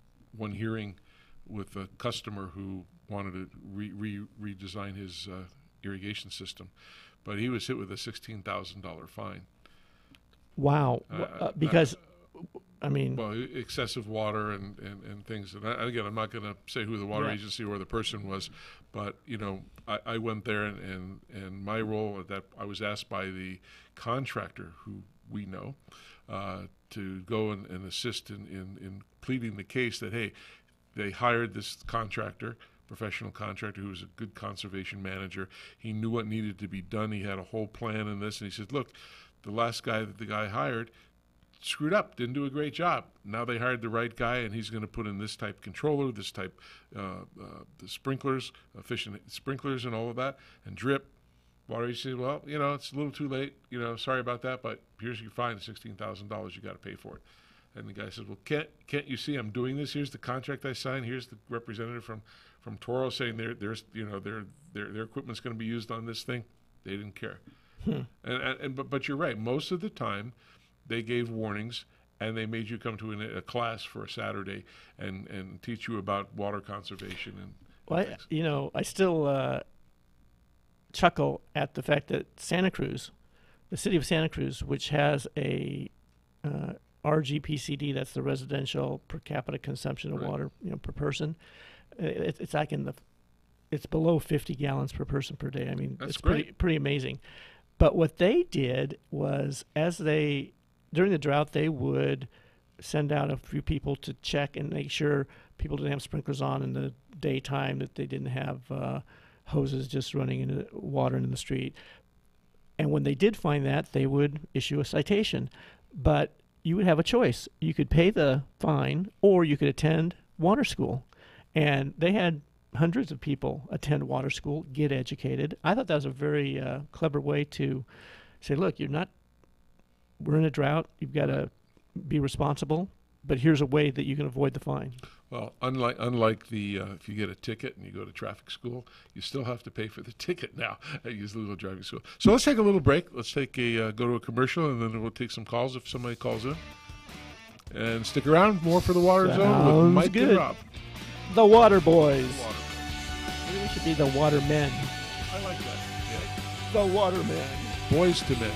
hearing with a customer who wanted to redesign his irrigation system, but he was hit with a $16,000 fine. Wow! Because I mean, well, excessive water and things. And again, I'm not going to say who the water agency or the person was, but I went there and my role at that, I was asked by the contractor who we know to go and assist in pleading the case that, hey, they hired this contractor, professional contractor who was a good conservation manager. He knew what needed to be done. He had a whole plan in this, and he said, look, the last guy that the guy hired screwed up, didn't do a great job. Now they hired the right guy, and he's going to put in this type controller, this type the sprinklers, efficient sprinklers and all of that, and drip. Water agency said, well, it's a little too late. Sorry about that, but here's your fine, $16,000. You got to pay for it. And the guy says, well, can't you see I'm doing this? Here's the contract I signed. Here's the representative from Toro saying their equipment's going to be used on this thing. They didn't care. But you're right. Most of the time, they gave warnings, and they made you come to a class for a Saturday and teach you about water conservation and I still chuckle at the fact that Santa Cruz, the city of Santa Cruz, which has a RGPCD, that's the residential per capita consumption of water, per person, it's like it's below 50 gallons per person per day. I mean, that's it's pretty amazing. But what they did was, during the drought, they would send out a few people to check and make sure people didn't have sprinklers on in the daytime, that they didn't have hoses just running into water into the street. And when they did find that, they would issue a citation. But you would have a choice. You could pay the fine, or you could attend water school. And they had hundreds of people attend water school, get educated. I thought that was a very clever way to say, look, we're in a drought. You've got to be responsible, but here's a way that you can avoid the fine. Well, unlike the if you get a ticket and you go to traffic school, you still have to pay for the ticket now at Use Legal Driving School. So let's take a little break. Let's take go to a commercial, and then we'll take some calls if somebody calls in. And stick around, more for the Water Zone with Mike and Rob. The Water Boys. The Water. Maybe we should be the Water Men. I like that. Yeah. The Water Men. Boys to men.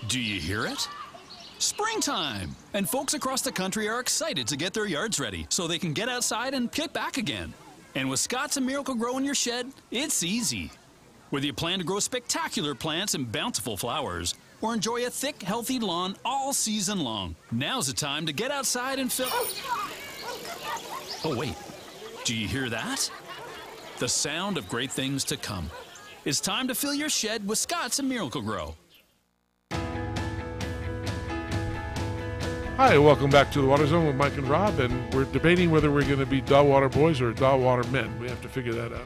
Do you hear it? Springtime! And folks across the country are excited to get their yards ready so they can get outside and get back again. And with Scott's and Miracle-Gro in your shed, it's easy. Whether you plan to grow spectacular plants and bountiful flowers, or enjoy a thick, healthy lawn all season long, now's the time to get outside and fill... Oh, wait. Do you hear that? The sound of great things to come. It's time to fill your shed with Scott's and Miracle-Gro. Hi, welcome back to the Water Zone with Mike and Rob, and we're debating whether we're going to be Da Water Boys or Da Water Men. We have to figure that out.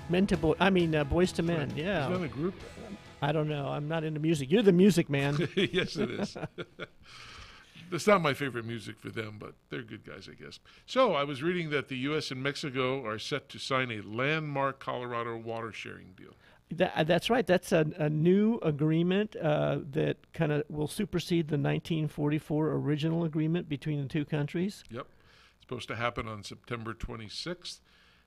Men to boys. I mean, boys to men. Right. Yeah. Is that a group? I don't know. I'm not into music. You're the music man. Yes, it is. It's not my favorite music for them, but they're good guys, I guess. So I was reading that the U.S. and Mexico are set to sign a landmark Colorado water sharing deal. That's right. That's a new agreement that kind of will supersede the 1944 original agreement between the two countries. Yep. It's supposed to happen on September 26th.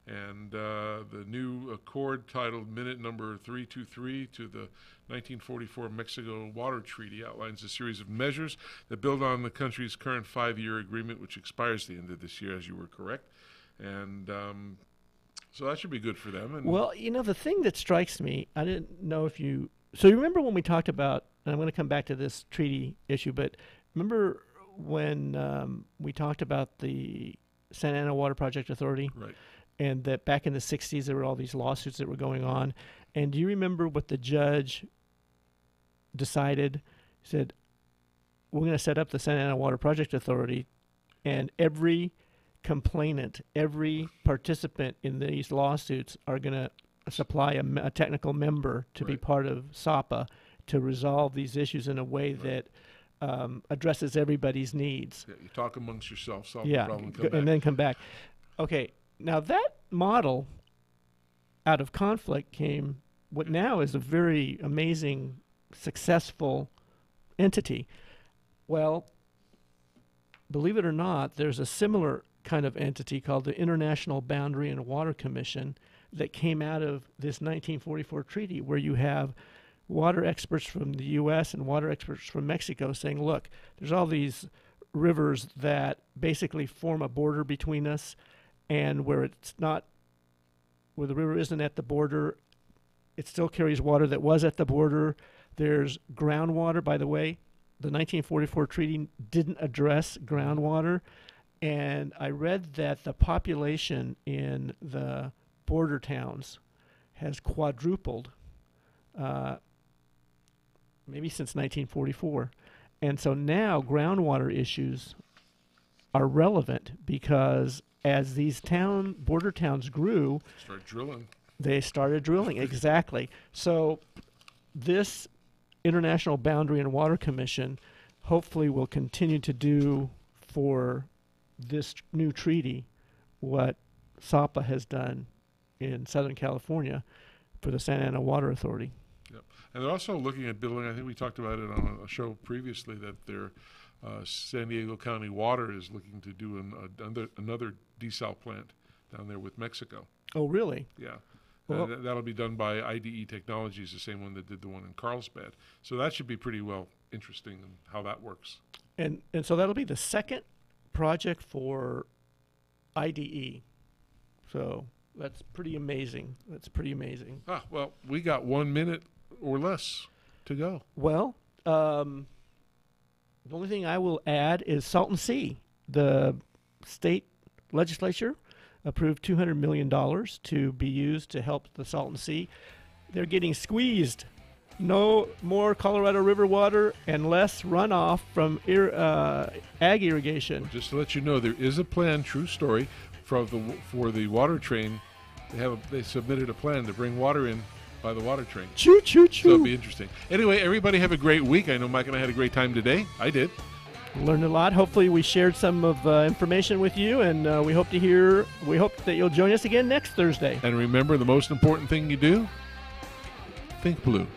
And the new accord titled Minute Number 323 to the 1944 Mexico Water Treaty outlines a series of measures that build on the country's current 5-year agreement, which expires the end of this year, as you were correct. And so that should be good for them. And well, you know, the thing that strikes me, I didn't know if you... So you remember when we talked about, and I'm going to come back to this treaty issue, but remember when we talked about the Santa Ana Water Project Authority? Right. And that back in the 60s, there were all these lawsuits that were going on. And do you remember what the judge decided? He said, we're going to set up the Santa Ana Water Project Authority, and every complainant, every participant in these lawsuits are going to supply a technical member to be part of SAPA to resolve these issues in a way that addresses everybody's needs. Yeah, you talk amongst yourself, solve the problem, come back. And then come back. Okay. Now, that model out of conflict came what now is a very amazing, successful entity. Well, believe it or not, there's a similar kind of entity called the International Boundary and Water Commission that came out of this 1944 treaty, where you have water experts from the U.S. and water experts from Mexico saying, look, there's all these rivers that basically form a border between us, and where the river isn't at the border, it still carries water that was at the border. There's groundwater, by the way. The 1944 treaty didn't address groundwater, and I read that the population in the border towns has quadrupled, maybe since 1944. And so now groundwater issues are relevant because as these border towns grew, they started drilling. Exactly. So this International Boundary and Water Commission hopefully will continue to do for this new treaty what SAPA has done in Southern California for the Santa Ana Water Authority. Yep. And they're also looking at building, I think we talked about it on a show previously, that their San Diego County Water is looking to do another desal plant down there with Mexico. Oh, really? Yeah. Well, that'll be done by IDE Technologies, the same one that did the one in Carlsbad. So that should be pretty interesting in how that works. And so that'll be the second project for IDE. So That's pretty amazing. Well, we got 1 minute or less to go. Well, the only thing I will add is Salton Sea. The state legislature approved $200 million to be used to help the Salton Sea. They're getting squeezed. No more Colorado River water and less runoff from ag irrigation. Well, just to let you know, there is a plan, true story, for the water train. They submitted a plan to bring water in by the water train. Choo, choo, choo. So it'll be interesting. Anyway, everybody have a great week. I know Mike and I had a great time today. I did. Learned a lot. Hopefully we shared some of information with you, and we hope that you'll join us again next Thursday. And remember, the most important thing you do, think blue.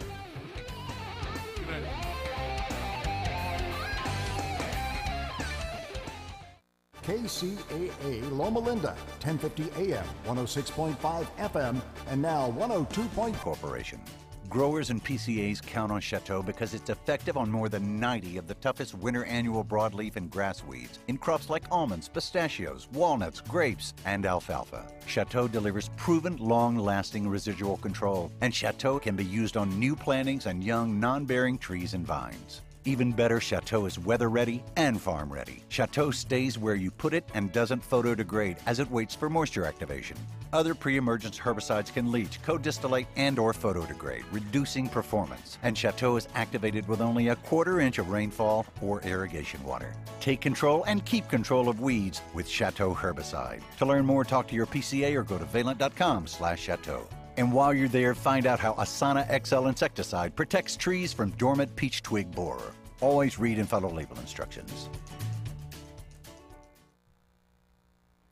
KCAA Loma Linda, 1050 AM, 106.5 FM, and now 102. Corporation. Growers and PCAs count on Chateau because it's effective on more than 90 of the toughest winter annual broadleaf and grass weeds in crops like almonds, pistachios, walnuts, grapes, and alfalfa. Chateau delivers proven, long-lasting residual control, and Chateau can be used on new plantings and young, non-bearing trees and vines. Even better, Chateau is weather-ready and farm-ready. Chateau stays where you put it and doesn't photodegrade as it waits for moisture activation. Other pre-emergence herbicides can leach, co-distillate, and/or photodegrade, reducing performance. And Chateau is activated with only a 1/4 inch of rainfall or irrigation water. Take control and keep control of weeds with Chateau herbicide. To learn more, talk to your PCA or go to valent.com/Chateau. And while you're there, find out how Asana XL insecticide protects trees from dormant peach twig borer. Always read and follow label instructions.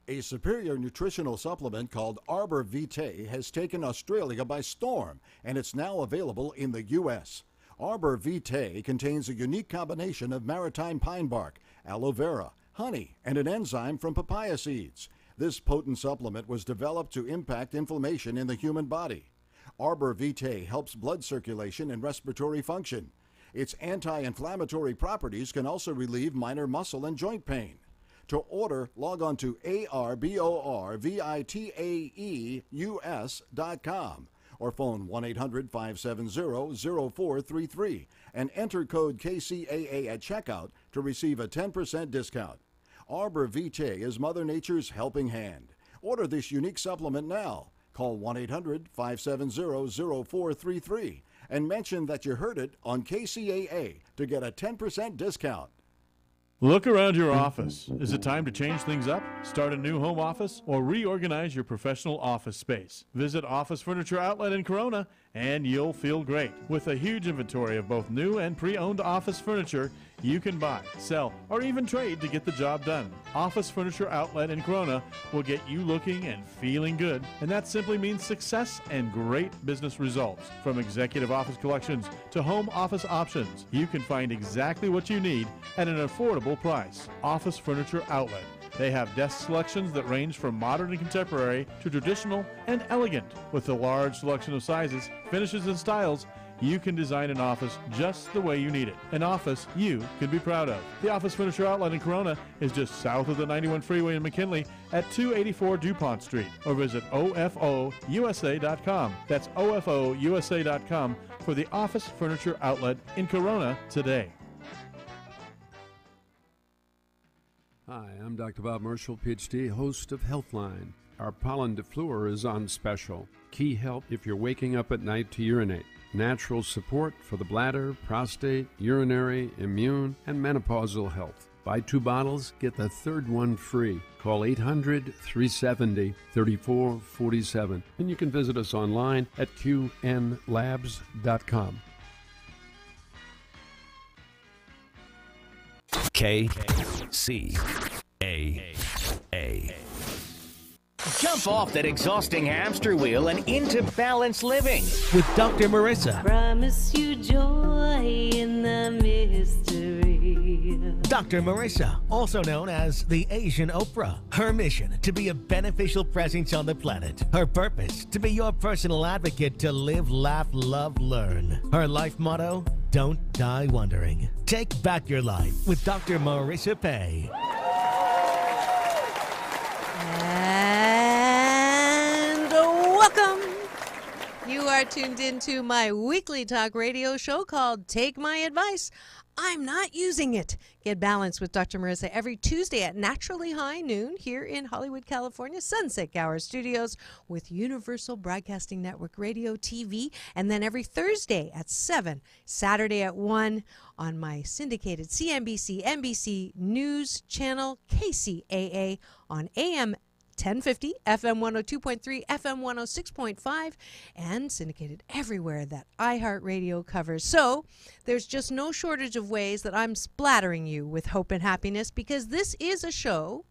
A superior nutritional supplement called Arbor Vitae has taken Australia by storm, and it's now available in the U.S. Arbor Vitae contains a unique combination of maritime pine bark, aloe vera, honey, and an enzyme from papaya seeds. This potent supplement was developed to impact inflammation in the human body. Arbor Vitae helps blood circulation and respiratory function. Its anti-inflammatory properties can also relieve minor muscle and joint pain. To order, log on to arborvitaeus.com or phone 1-800-570-0433 and enter code KCAA at checkout to receive a 10% discount. Arbor Vitae is Mother Nature's helping hand. Order this unique supplement now. Call 1-800-570-0433 and mention that you heard it on KCAA to get a 10% discount. Look around your office. Is it time to change things up, start a new home office, or reorganize your professional office space? Visit Office Furniture Outlet in Corona and you'll feel great. With a huge inventory of both new and pre-owned office furniture, you can buy, sell, or even trade to get the job done. Office Furniture Outlet in Corona will get you looking and feeling good, and that simply means success and great business results. From executive office collections to home office options, you can find exactly what you need at an affordable price. Office Furniture Outlet. They have desk selections that range from modern and contemporary to traditional and elegant. With a large selection of sizes, finishes, and styles, you can design an office just the way you need it. An office you can be proud of. The Office Furniture Outlet in Corona is just south of the 91 freeway in McKinley at 284 DuPont Street, or visit ofousa.com. That's ofousa.com for the Office Furniture Outlet in Corona today. Hi, I'm Dr. Bob Marshall, PhD, host of Healthline. Our pollen defluor is on special. Key help if you're waking up at night to urinate. Natural support for the bladder, prostate, urinary, immune, and menopausal health. Buy 2 bottles, get the third one free. Call 800-370-3447. And you can visit us online at qnlabs.com. KCAA. Jump off that exhausting hamster wheel and into balanced living with Dr. Marissa. Promise you joy in the mystery. Dr. Marissa, also known as the Asian Oprah. Her mission, to be a beneficial presence on the planet. Her purpose, to be your personal advocate to live, laugh, love, learn. Her life motto, don't die wondering. Take back your life with Dr. Marissa Pay. And Welcome. You are tuned into my weekly talk radio show called Take My Advice. I'm not using it. Get balanced with Dr. Marissa every Tuesday at naturally high noon here in Hollywood, California, Sunset Gower Studios with Universal Broadcasting Network Radio TV, and then every Thursday at 7, Saturday at 1 on my syndicated CNBC NBC News channel KCAA on AM 1050, FM 102.3, FM 106.5, and syndicated everywhere that iHeartRadio covers. So there's just no shortage of ways that I'm splattering you with hope and happiness, because this is a show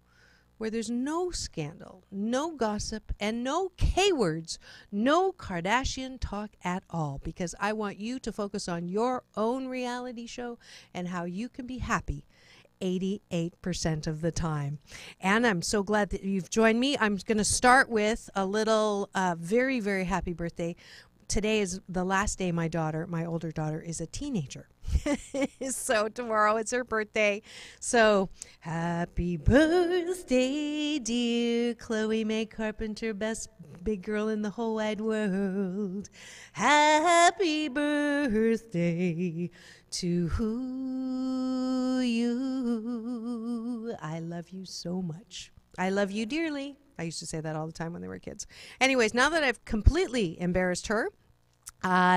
where there's no scandal, no gossip, and no K-words, no Kardashian talk at all, because I want you to focus on your own reality show and how you can be happy 88% of the time. And I'm so glad that you've joined me. I'm going to start with a little very, very happy birthday. Today is the last day my older daughter, is a teenager. So tomorrow it's her birthday. So happy birthday, dear Chloe May Carpenter, best big girl in the whole wide world. Happy birthday to you. I love you so much. I love you dearly. I used to say that all the time when they were kids. Anyways, now that I've completely embarrassed her,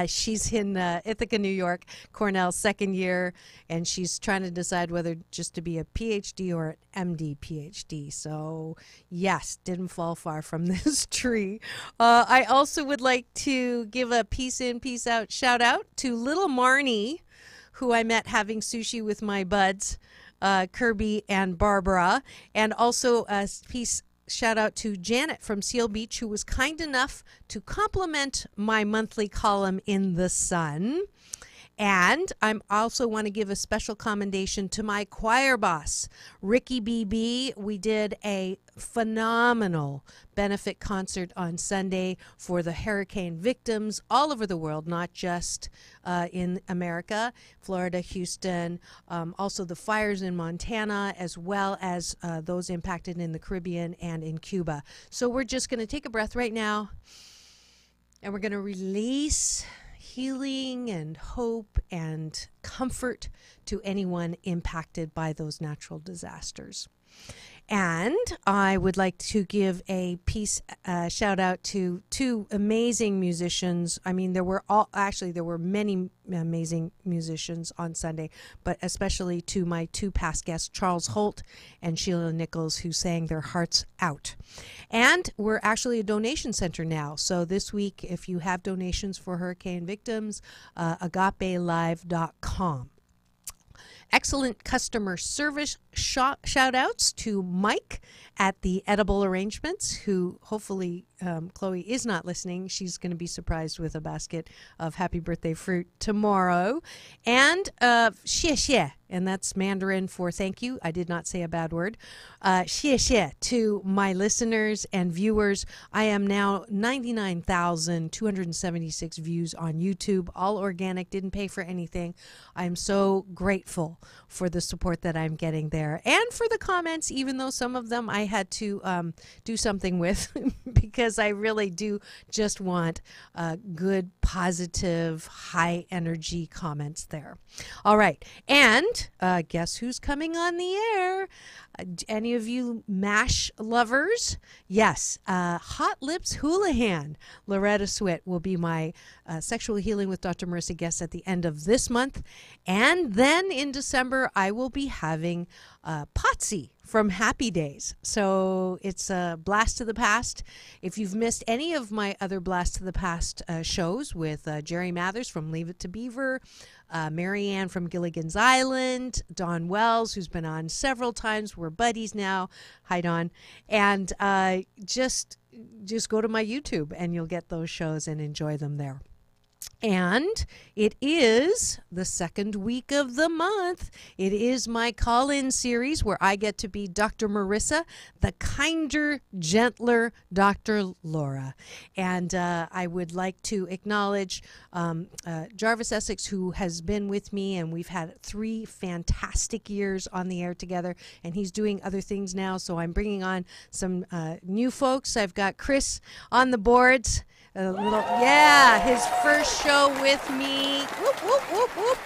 she's in Ithaca, New York, Cornell's second year, and she's trying to decide whether just to be a PhD or an MD PhD. So, yes, didn't fall far from this tree. I also would like to give a peace in, peace out shout out to little Marnie, who I met having sushi with my buds, Kirby and Barbara, and also a shout out to Janet from Seal Beach, who was kind enough to compliment my monthly column in The Sun. And I also want to give a special commendation to my choir boss, Ricky BB. We did a phenomenal benefit concert on Sunday for the hurricane victims all over the world, not just in America, Florida, Houston, also the fires in Montana, as well as those impacted in the Caribbean and in Cuba. So we're just going to take a breath right now, and we're going to release healing and hope and comfort to anyone impacted by those natural disasters. And I would like to give a shout out to two amazing musicians. I mean, there were many amazing musicians on Sunday, but especially to my two past guests, Charles Holt and Sheila Nichols, who sang their hearts out. And we're actually a donation center now. So this week, if you have donations for hurricane victims, agapelive.com. Excellent customer service shout outs to Mike at the Edible Arrangements, who hopefully Chloe is not listening. She's going to be surprised with a basket of happy birthday fruit tomorrow. And xie xie, and that's Mandarin for thank you. I did not say a bad word. Xie xie to my listeners and viewers. I am now 99,276 views on YouTube, all organic, didn't pay for anything. I'm so grateful for the support that I'm getting there, and for the comments, even though some of them I had to do something with because I really do just want good, positive, high energy comments there. All right, and guess who's coming on the air? Any of you MASH lovers? Yes, Hot Lips Houlihan, Loretta Swit, will be my Sexual Healing with Dr. Marissa guest at the end of this month. And then in December, I will be having Potsy from Happy Days. So it's a blast to the past. If you've missed any of my other blast to the past shows with Jerry Mathers from Leave It to Beaver, Marianne from Gilligan's Island, Dawn Wells, who's been on several times. We're buddies now. Hi, Dawn. And just go to my YouTube and you'll get those shows and enjoy them there. And it is the second week of the month. It is my call-in series where I get to be Dr. Marissa, the kinder, gentler Dr. Laura. And I would like to acknowledge Jarvis Essex, who has been with me, and we've had 3 fantastic years on the air together, and he's doing other things now, so I'm bringing on some new folks. I've got Chris on the boards. His first show with me. Whoop, whoop, whoop, whoop.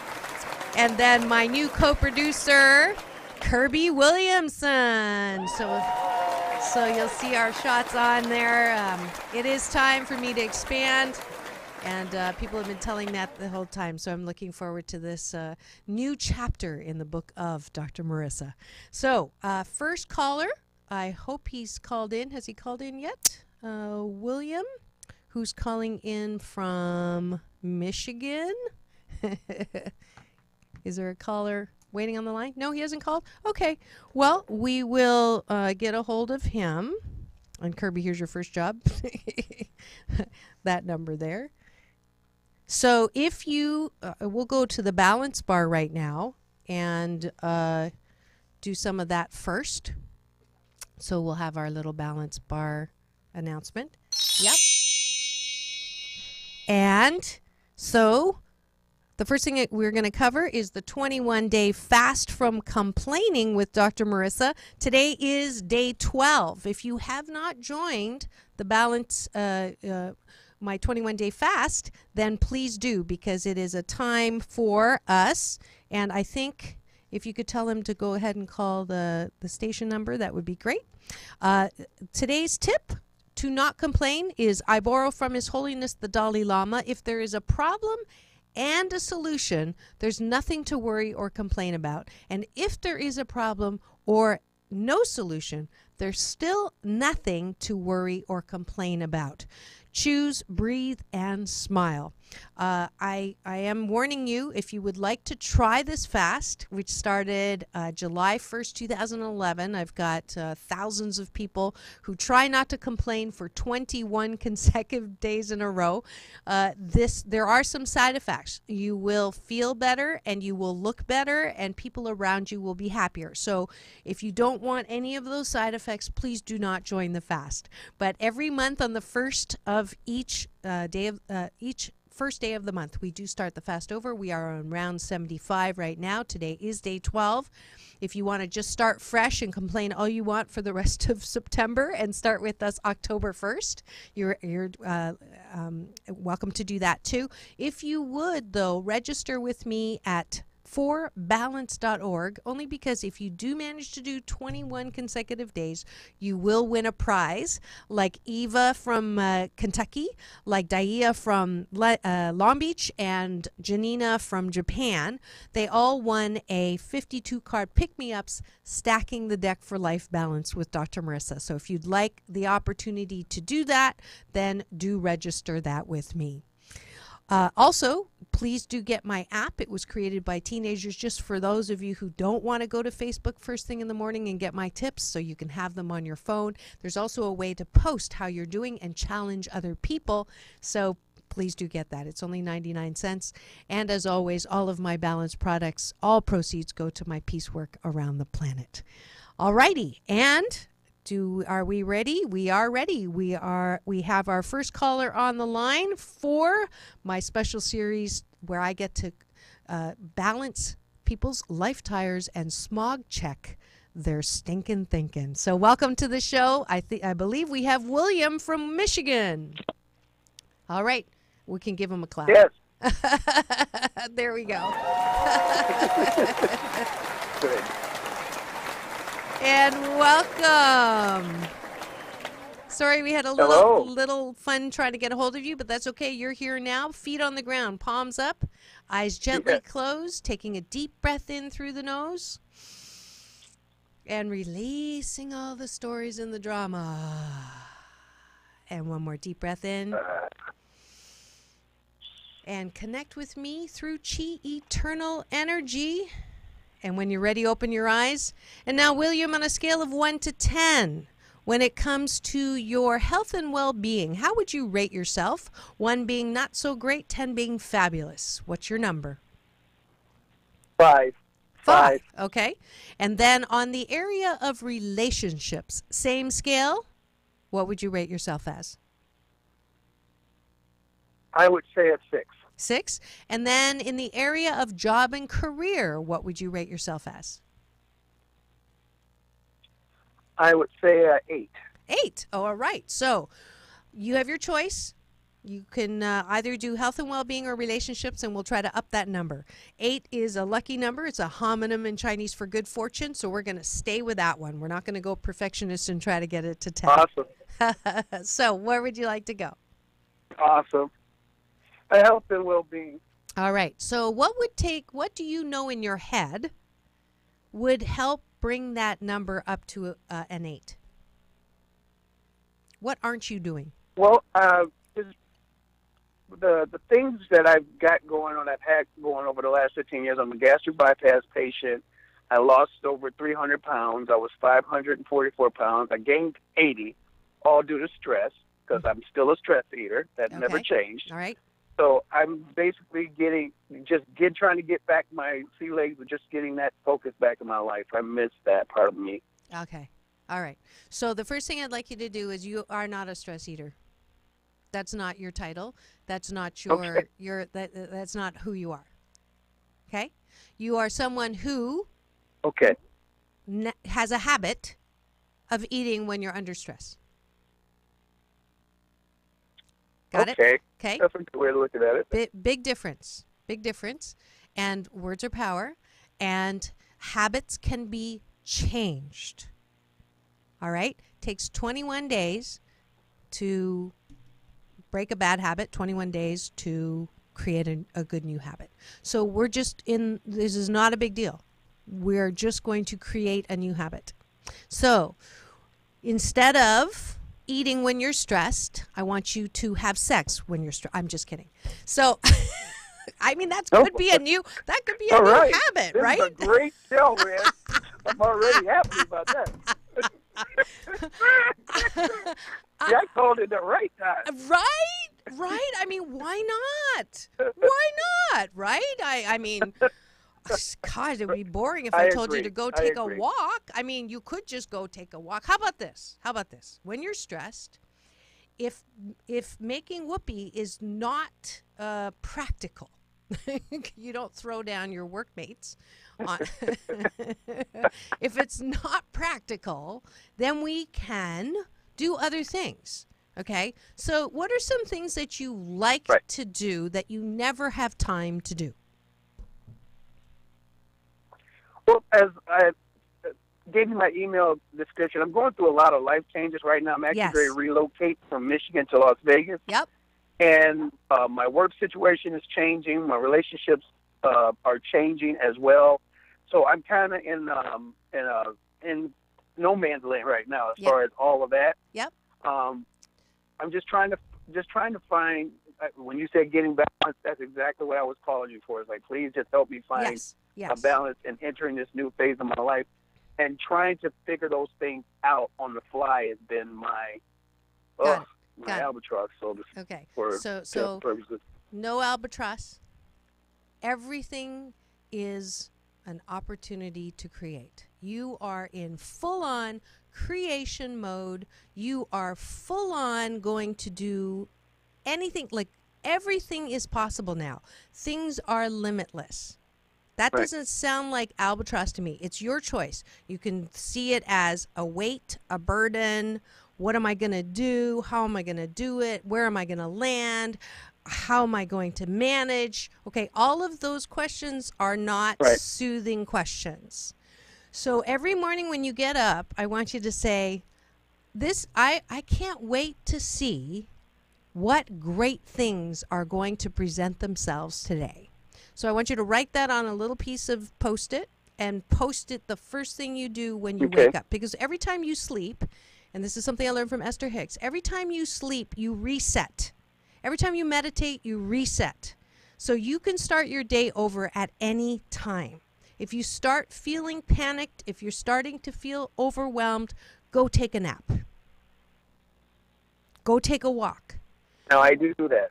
And then my new co-producer, Kirby Williamson. So you'll see our shots on there. It is time for me to expand, and people have been telling that the whole time. So I'm looking forward to this new chapter in the book of Dr. Marissa. So first caller, I hope he's called in. Has he called in yet? William, who's calling in from Michigan. Is there a caller waiting on the line? No, he hasn't called? Okay. Well, we will get a hold of him. And Kirby, here's your first job. That number there. So if you, we'll go to the balance bar right now and do some of that first. So we'll have our little balance bar announcement. Yep. And so the first thing that we're going to cover is the 21-day fast from complaining with Dr. Marissa. Today is day 12. If you have not joined the balance, my 21-day fast, then please do, because it is a time for us. And I think if you could tell him to go ahead and call the station number, that would be great. Today's tip to not complain is I borrow from His Holiness the Dalai Lama. If there is a problem and a solution, there's nothing to worry or complain about. And if there is a problem or no solution, there's still nothing to worry or complain about. Choose, breathe, and smile. I am warning you, if you would like to try this fast, which started July 1st, 2011. I've got thousands of people who try not to complain for 21 consecutive days in a row. There are some side effects. You will feel better and you will look better, and people around you will be happier. So if you don't want any of those side effects, please do not join the fast. But every month on the first of each first day of the month, we do start the fast over. We are on round 75 right now. Today is day 12. If you want to just start fresh and complain all you want for the rest of September and start with us October 1st, you're welcome to do that too. If you would, though, register with me at forbalance.org, only because if you do manage to do 21 consecutive days, you will win a prize, like Eva from Kentucky, like Daia from Long Beach, and Janina from Japan. They all won a 52-card pick-me-ups Stacking the Deck for Life Balance with Dr. Marissa. So if you'd like the opportunity to do that, then do register that with me. Also, please do get my app. It was created by teenagers just for those of you who don't want to go to Facebook first thing in the morning and get my tips, so you can have them on your phone. There's also a way to post how you're doing and challenge other people, so please do get that. It's only 99 cents. And as always, all of my Balance products, all proceeds go to my peace work around the planet. Alrighty, and are we ready? We are ready. We have our first caller on the line for my special series where I get to balance people's life tires and smog check their stinking thinking. So welcome to the show. I believe we have William from Michigan. All right, we can give him a clap. Yes. There we go. Good. And welcome. Sorry, we had a little fun trying to get a hold of you, but that's okay. You're here now. Feet on the ground, palms up, eyes gently closed, taking a deep breath in through the nose, and releasing all the stories and the drama. And one more deep breath in. And connect with me through Chi Eternal Energy. And when you're ready, open your eyes. And now, William, on a scale of 1 to 10, When it comes to your health and well-being, how would you rate yourself? 1 being not so great, 10 being fabulous. What's your number? 5. 5. Okay. And then on the area of relationships, same scale, what would you rate yourself as? I would say a 6. 6. And then in the area of job and career, what would you rate yourself as? I would say a 8. 8. Oh, all right. So you have your choice. You can either do health and well-being or relationships, and we'll try to up that number. 8 is a lucky number. It's a homonym in Chinese for good fortune, so we're going to stay with that one. We're not going to go perfectionist and try to get it to 10. Awesome. So where would you like to go? Awesome. Health and well-being. All right. So what do you know in your head would help bring that number up to an 8? What aren't you doing? Well, the things that I've got going on, I've had going over the last 15 years. I'm a gastric bypass patient. I lost over 300 pounds. I was 544 pounds. I gained 80, all due to stress, because I'm still a stress eater. That never changed. All right. So I'm basically trying to get back my sea legs, but just getting that focus back in my life. I miss that part of me. Okay. All right. So the first thing I'd like you to do is you are not a stress eater. That's not your title. That's not that's not who you are. Okay? You are someone who has a habit of eating when you're under stress. Got it? Okay. That's a good way to look at it. Big difference. Big difference. And words are power. And habits can be changed. All right? Takes 21 days to break a bad habit, 21 days to create a good new habit. So this is not a big deal. We're just going to create a new habit. So instead of eating when you're stressed, I want you to have sex when you're stressed. I'm just kidding. So, I mean, that could be a new habit, right? This is a great show, man. I'm already happy about that. Yeah, I called it the right time. Right. I mean, why not? Why not? Right? I mean, God, it would be boring if I told you to go take a walk. I mean, you could just go take a walk. How about this? When you're stressed, if making whoopee is not practical, you don't throw down your workmates. If it's not practical, then we can do other things. Okay? So what are some things that you like to do that you never have time to do? Well, as I gave you my email description, I'm going through a lot of life changes right now. I'm actually ready to relocate from Michigan to Las Vegas. Yep. And my work situation is changing. My relationships are changing as well. So I'm kind of in no man's land right now as far as all of that. Yep. I'm just trying to find. When you said getting balance, that's exactly what I was calling you for. It's like, please just help me find a balance in entering this new phase of my life, and trying to figure those things out on the fly has been my albatross. So purposes. No albatross. Everything is an opportunity to create. You are in full-on creation mode. You are full-on going to do anything. Like, everything is possible now. Things are limitless. That doesn't sound like albatross to me. It's your choice. You can see it as a weight, a burden. What am I going to do? How am I going to do it? Where am I going to land? How am I going to manage? Okay, all of those questions are not soothing questions. So every morning when you get up, I want you to say, I can't wait to see what great things are going to present themselves today. So I want you to write that on a little piece of Post-it and post it the first thing you do when you wake up. Because every time you sleep, and this is something I learned from Esther Hicks, every time you sleep, you reset. Every time you meditate, you reset. So you can start your day over at any time. If you start feeling panicked, if you're starting to feel overwhelmed, go take a nap. Go take a walk. Now, I do that.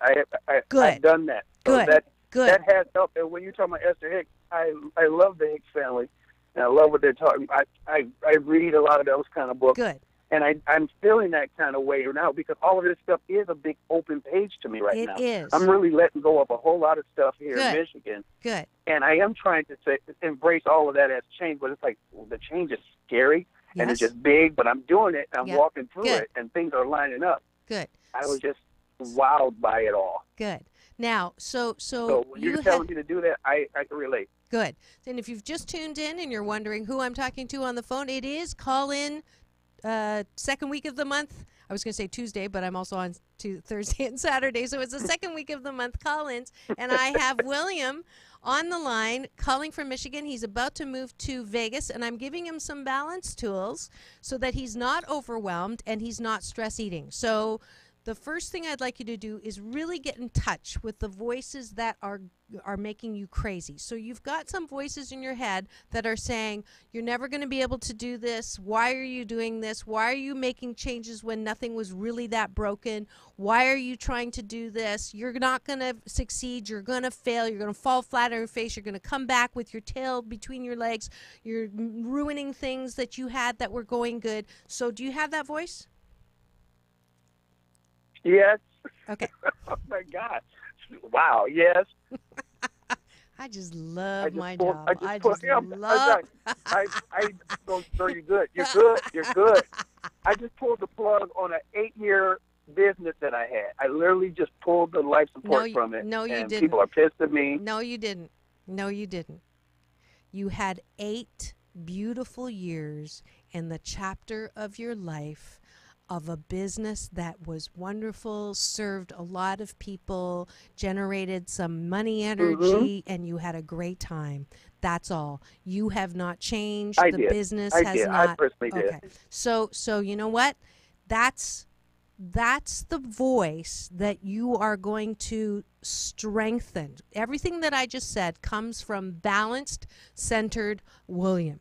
I've done that. So Good. That has helped. And when you're talking about Esther Hicks, I love the Hicks family, and I love what they're talking. I read a lot of those kind of books. Good. And I'm feeling that kind of way now because all of this stuff is a big open page to me right now. It is. I'm really letting go of a whole lot of stuff here in Michigan. Good. And I am trying to embrace all of that as change, but it's like the change is scary and it's just big, but I'm doing it. I'm walking through it, and things are lining up. Good. I was just wowed by it all. Good. Now, so when you're telling me to do that, I can relate. Good. And if you've just tuned in and you're wondering who I'm talking to on the phone, it is call-in second week of the month. I was going to say Tuesday, but I'm also on Thursday and Saturday, so it's the second week of the month call-ins. And I have William on the line calling from Michigan. He's about to move to Vegas, and I'm giving him some balance tools so that he's not overwhelmed and he's not stress eating. So the first thing I'd like you to do is really get in touch with the voices that are making you crazy. So you've got some voices in your head that are saying, you're never going to be able to do this. Why are you doing this? Why are you making changes when nothing was really that broken? Why are you trying to do this? You're not going to succeed. You're going to fail. You're going to fall flat on your face. You're going to come back with your tail between your legs. You're ruining things that you had that were going good. So do you have that voice? Yes. Okay. Oh, my God. Wow, yes. I just love my job. I just love I don't know you're good. You're good. You're good. I just pulled the plug on an 8-year business that I had. I literally just pulled the life support from it. No, you didn't. People are pissed at me. No, you didn't. No, you didn't. You had 8 beautiful years in the chapter of your life of a business that was wonderful, served a lot of people, generated some money energy, and you had a great time. That's all. You have not changed. The business has not. I personally did. Okay. So you know what? That's the voice that you are going to strengthen. Everything that I just said comes from balanced, centered William.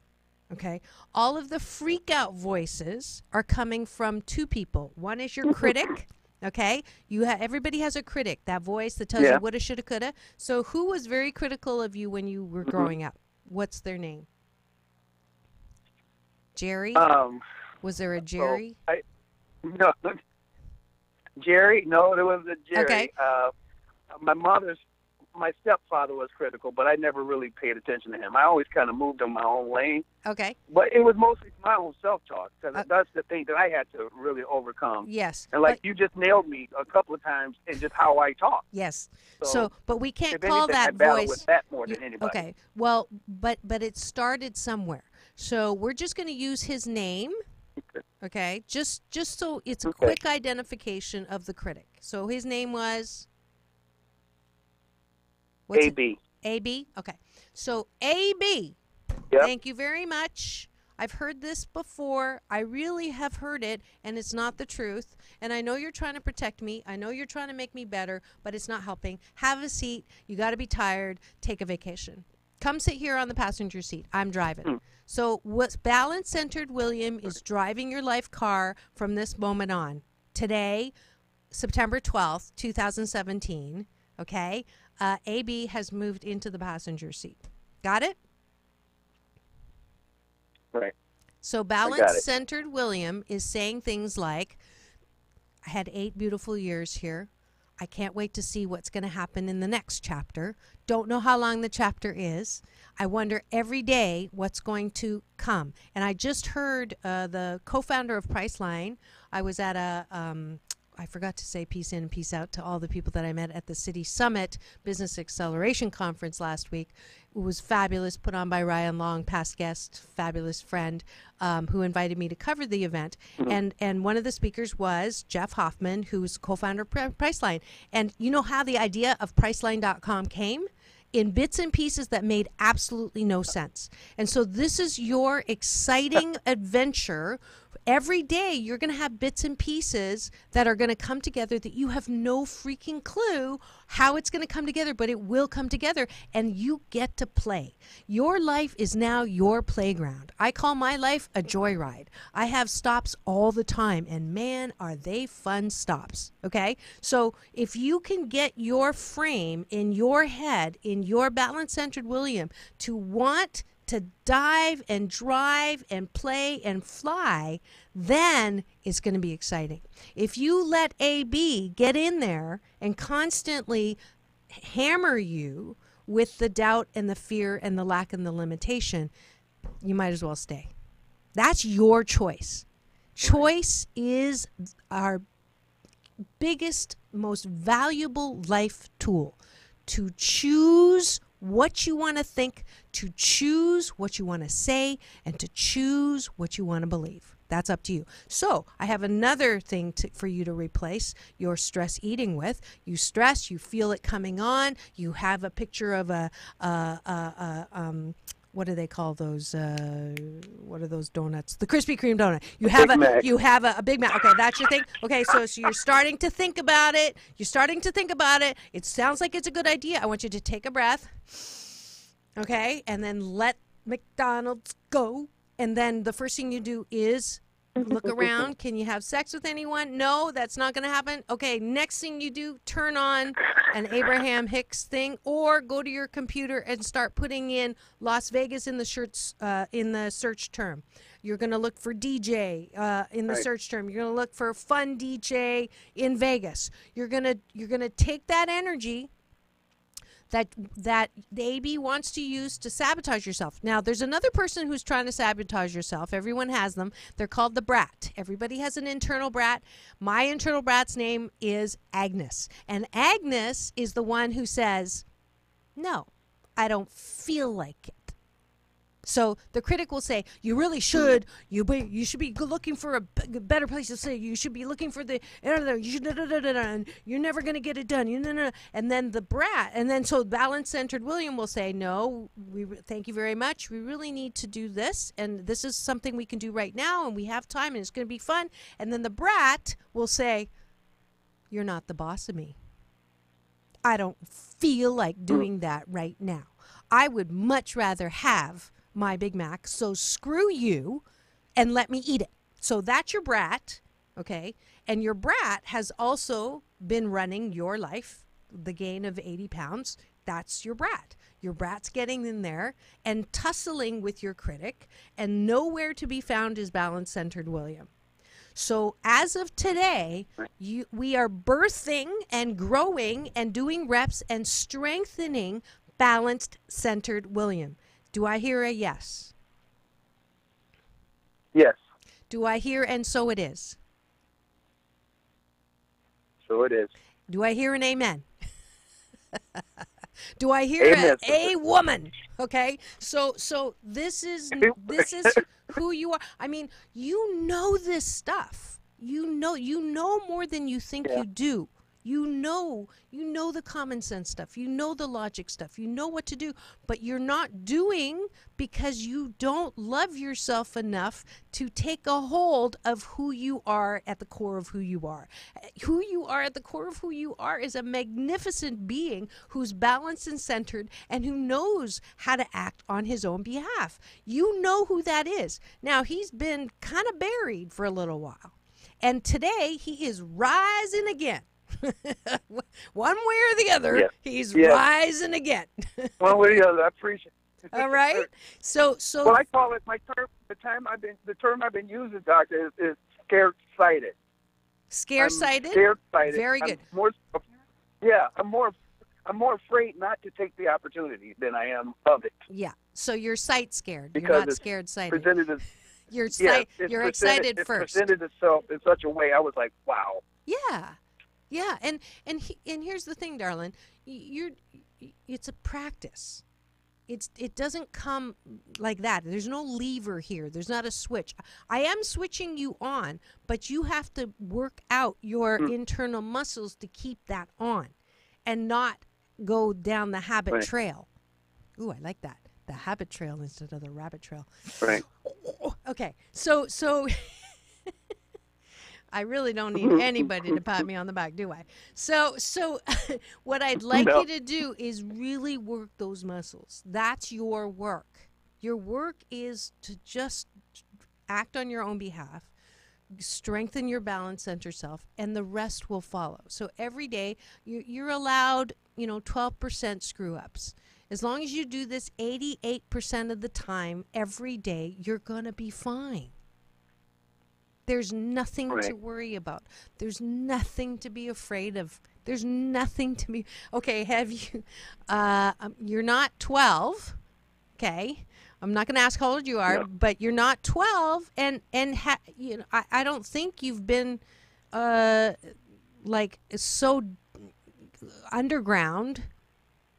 Okay, all of the freak out voices are coming from 2 people. One is your critic. Okay, everybody has a critic, that voice that tells you woulda, shoulda, coulda. So who was very critical of you when you were growing up? What's their name? Jerry? Was there a Jerry? No, Jerry. No, there wasn't a Jerry. Okay. My stepfather was critical, but I never really paid attention to him. I always kind of moved in my own lane. Okay. But it was mostly my own self-talk, because that's the thing that I had to really overcome. Yes. And you just nailed me a couple of times in just how I talk. Yes. But we can't if call anything, I that battle voice. with that more than anybody. Okay. Well, but it started somewhere. So we're just going to use his name. Okay. Just so it's a quick identification of the critic. So his name was. AB. AB? Okay. So AB, thank you very much. I've heard this before. I really have heard it, and it's not the truth. And I know you're trying to protect me. I know you're trying to make me better, but it's not helping. Have a seat. You got to be tired. Take a vacation. Come sit here on the passenger seat. I'm driving. So what's balance-centered William is driving your life car from this moment on. Today, September 12th, 2017, okay? AB has moved into the passenger seat. Got it? Right. So balance-centered William is saying things like, I had 8 beautiful years here. I can't wait to see what's going to happen in the next chapter. Don't know how long the chapter is. I wonder every day what's going to come. And I just heard the co-founder of Priceline. I was at I forgot to say peace in and peace out to all the people that I met at the City Summit Business Acceleration Conference last week. It was fabulous, put on by Ryan Long, past guest, fabulous friend, who invited me to cover the event. And one of the speakers was Jeff Hoffman, who's co-founder of Priceline. And you know how the idea of Priceline.com came? In bits and pieces that made absolutely no sense. And so this is your exciting adventure every day you're going to have bits and pieces that are going to come together that you have no freaking clue how it's going to come together, but it will come together, and you get to play. Your life is now your playground. I call my life a joyride. I have stops all the time, and man, are they fun stops, okay? So if you can get your frame in your head, in your balance-centered William, to want to dive and drive and play and fly, then it's going to be exciting. If you let AB get in there and constantly hammer you with the doubt and the fear and the lack and the limitation, you might as well stay. That's your choice. Choice is our biggest, most valuable life tool. To choose what you want to think, to choose what you want to say, and to choose what you want to believe. That's up to you. So I have another thing for you to replace your stress eating with. You stress, you feel it coming on. You have a picture of what do they call those? What are those donuts? The Krispy Kreme donut. You have a Big Mac. Okay, that's your thing. Okay, so you're starting to think about it. It sounds like it's a good idea. I want you to take a breath. Okay, and then let McDonald's go. And then the first thing you do is look around. Can you have sex with anyone? No, that's not going to happen. Okay, next thing you do, turn on an Abraham Hicks thing, or go to your computer and start putting in Las Vegas in the search term. You're going to look for DJ in the search term. You're going to look for fun DJ in Vegas. You're going to take that energy that the AB wants to use to sabotage yourself. Now, there's another person who's trying to sabotage yourself. Everyone has them. They're called the brat. Everybody has an internal brat. My internal brat's name is Agnes. And Agnes is the one who says, no, I don't feel like it. So the critic will say, you really should. You should be looking for a better place to say. You should be looking for the. You're never going to get it done. And then the brat, and then so balance-centered William will say, no, thank you very much. We really need to do this, and this is something we can do right now, and we have time, and it's going to be fun. And then the brat will say, you're not the boss of me. I don't feel like doing that right now. I would much rather have my Big Mac, so screw you and let me eat it. So that's your brat, okay? And your brat has also been running your life, the gain of 80 pounds. That's your brat. Your brat's getting in there and tussling with your critic, and nowhere to be found is balance-centered William. So as of today, we are birthing and growing and doing reps and strengthening balanced-centered William. Do I hear a yes? Yes. Do I hear and so it is? So it is. Do I hear an amen? Do I hear a woman? Okay. So this is who you are. I mean, you know this stuff. You know more than you think you do. You know the common sense stuff. You know the logic stuff. You know what to do, but you're not doing because you don't love yourself enough to take a hold of who you are at the core of who you are. Who you are at the core of who you are is a magnificent being who's balanced and centered and who knows how to act on his own behalf. You know who that is. Now, he's been kind of buried for a little while, and today he is rising again. One way or the other, he's rising again. One way or the other, I appreciate it. All right. So well, I call it my term. The term I've been using, doctor, is scared sighted. Scared sighted. Scared sighted. Very good. I'm more afraid not to take the opportunity than I am of it. Yeah. So you're sight scared. Because you're not scared sighted. You're excited first. It presented itself in such a way I was like, wow. Yeah. Yeah, and here's the thing, darling. It's a practice. It doesn't come like that. There's no lever here. There's not a switch. I am switching you on, but you have to work out your internal muscles to keep that on and not go down the habit trail. Ooh, I like that. The habit trail instead of the rabbit trail. Right. Okay. So I really don't need anybody to pat me on the back, do I? So what I'd like you to do is really work those muscles. That's your work. Your work is to just act on your own behalf, strengthen your balance center self, and the rest will follow. So every day you're allowed, 12% screw ups. As long as you do this 88% of the time every day, you're going to be fine. There's nothing to worry about. There's nothing to be afraid of. There's nothing to be. Okay, have you? You're not 12. Okay, I'm not going to ask how old you are, but you're not 12, and I don't think you've been like so underground.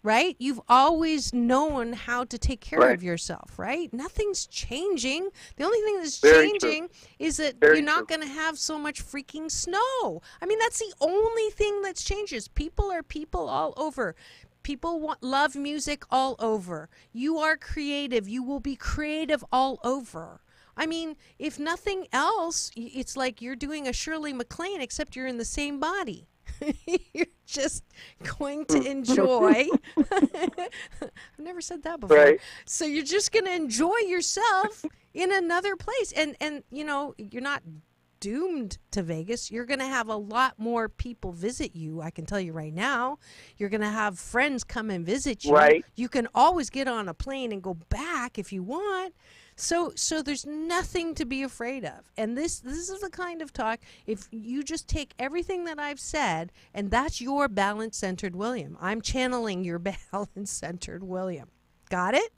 Right? You've always known how to take care of yourself, right? Nothing's changing. The only thing that's changing is that you're not going to have so much freaking snow. I mean, that's the only thing that's changes. People are people all over. People love music all over. You are creative. You will be creative all over. I mean, if nothing else, it's like you're doing a Shirley MacLaine, except you're in the same body. You're just going to enjoy. I've never said that before. Right. So you're just going to enjoy yourself in another place. And you're not doomed to Vegas. You're going to have a lot more people visit you. I can tell you right now. You're going to have friends come and visit you. Right. You can always get on a plane and go back if you want. So there's nothing to be afraid of. And this is the kind of talk, if you just take everything that I've said, and that's your balance-centered William. I'm channeling your balance-centered William. Got it?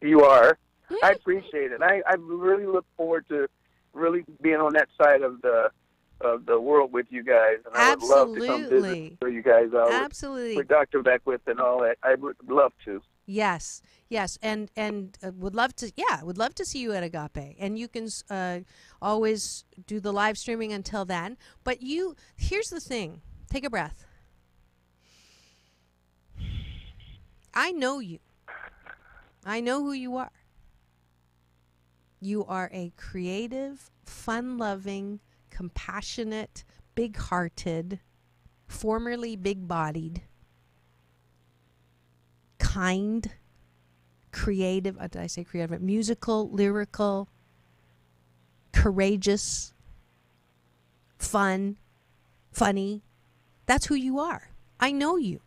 You are. I appreciate it. I really look forward to really being on that side of the world with you guys. And I would love to come visit for you guys out. Absolutely. With Dr. Beckwith and all that. I would love to. Yes, and would love to see you at Agape, and you can always do the live streaming until then. But here's the thing: take a breath. I know you. I know who you are. You are a creative, fun-loving, compassionate, big-hearted, formerly big-bodied, kind, creative, did I say creative? Musical, lyrical, courageous, funny. That's who you are. I know you.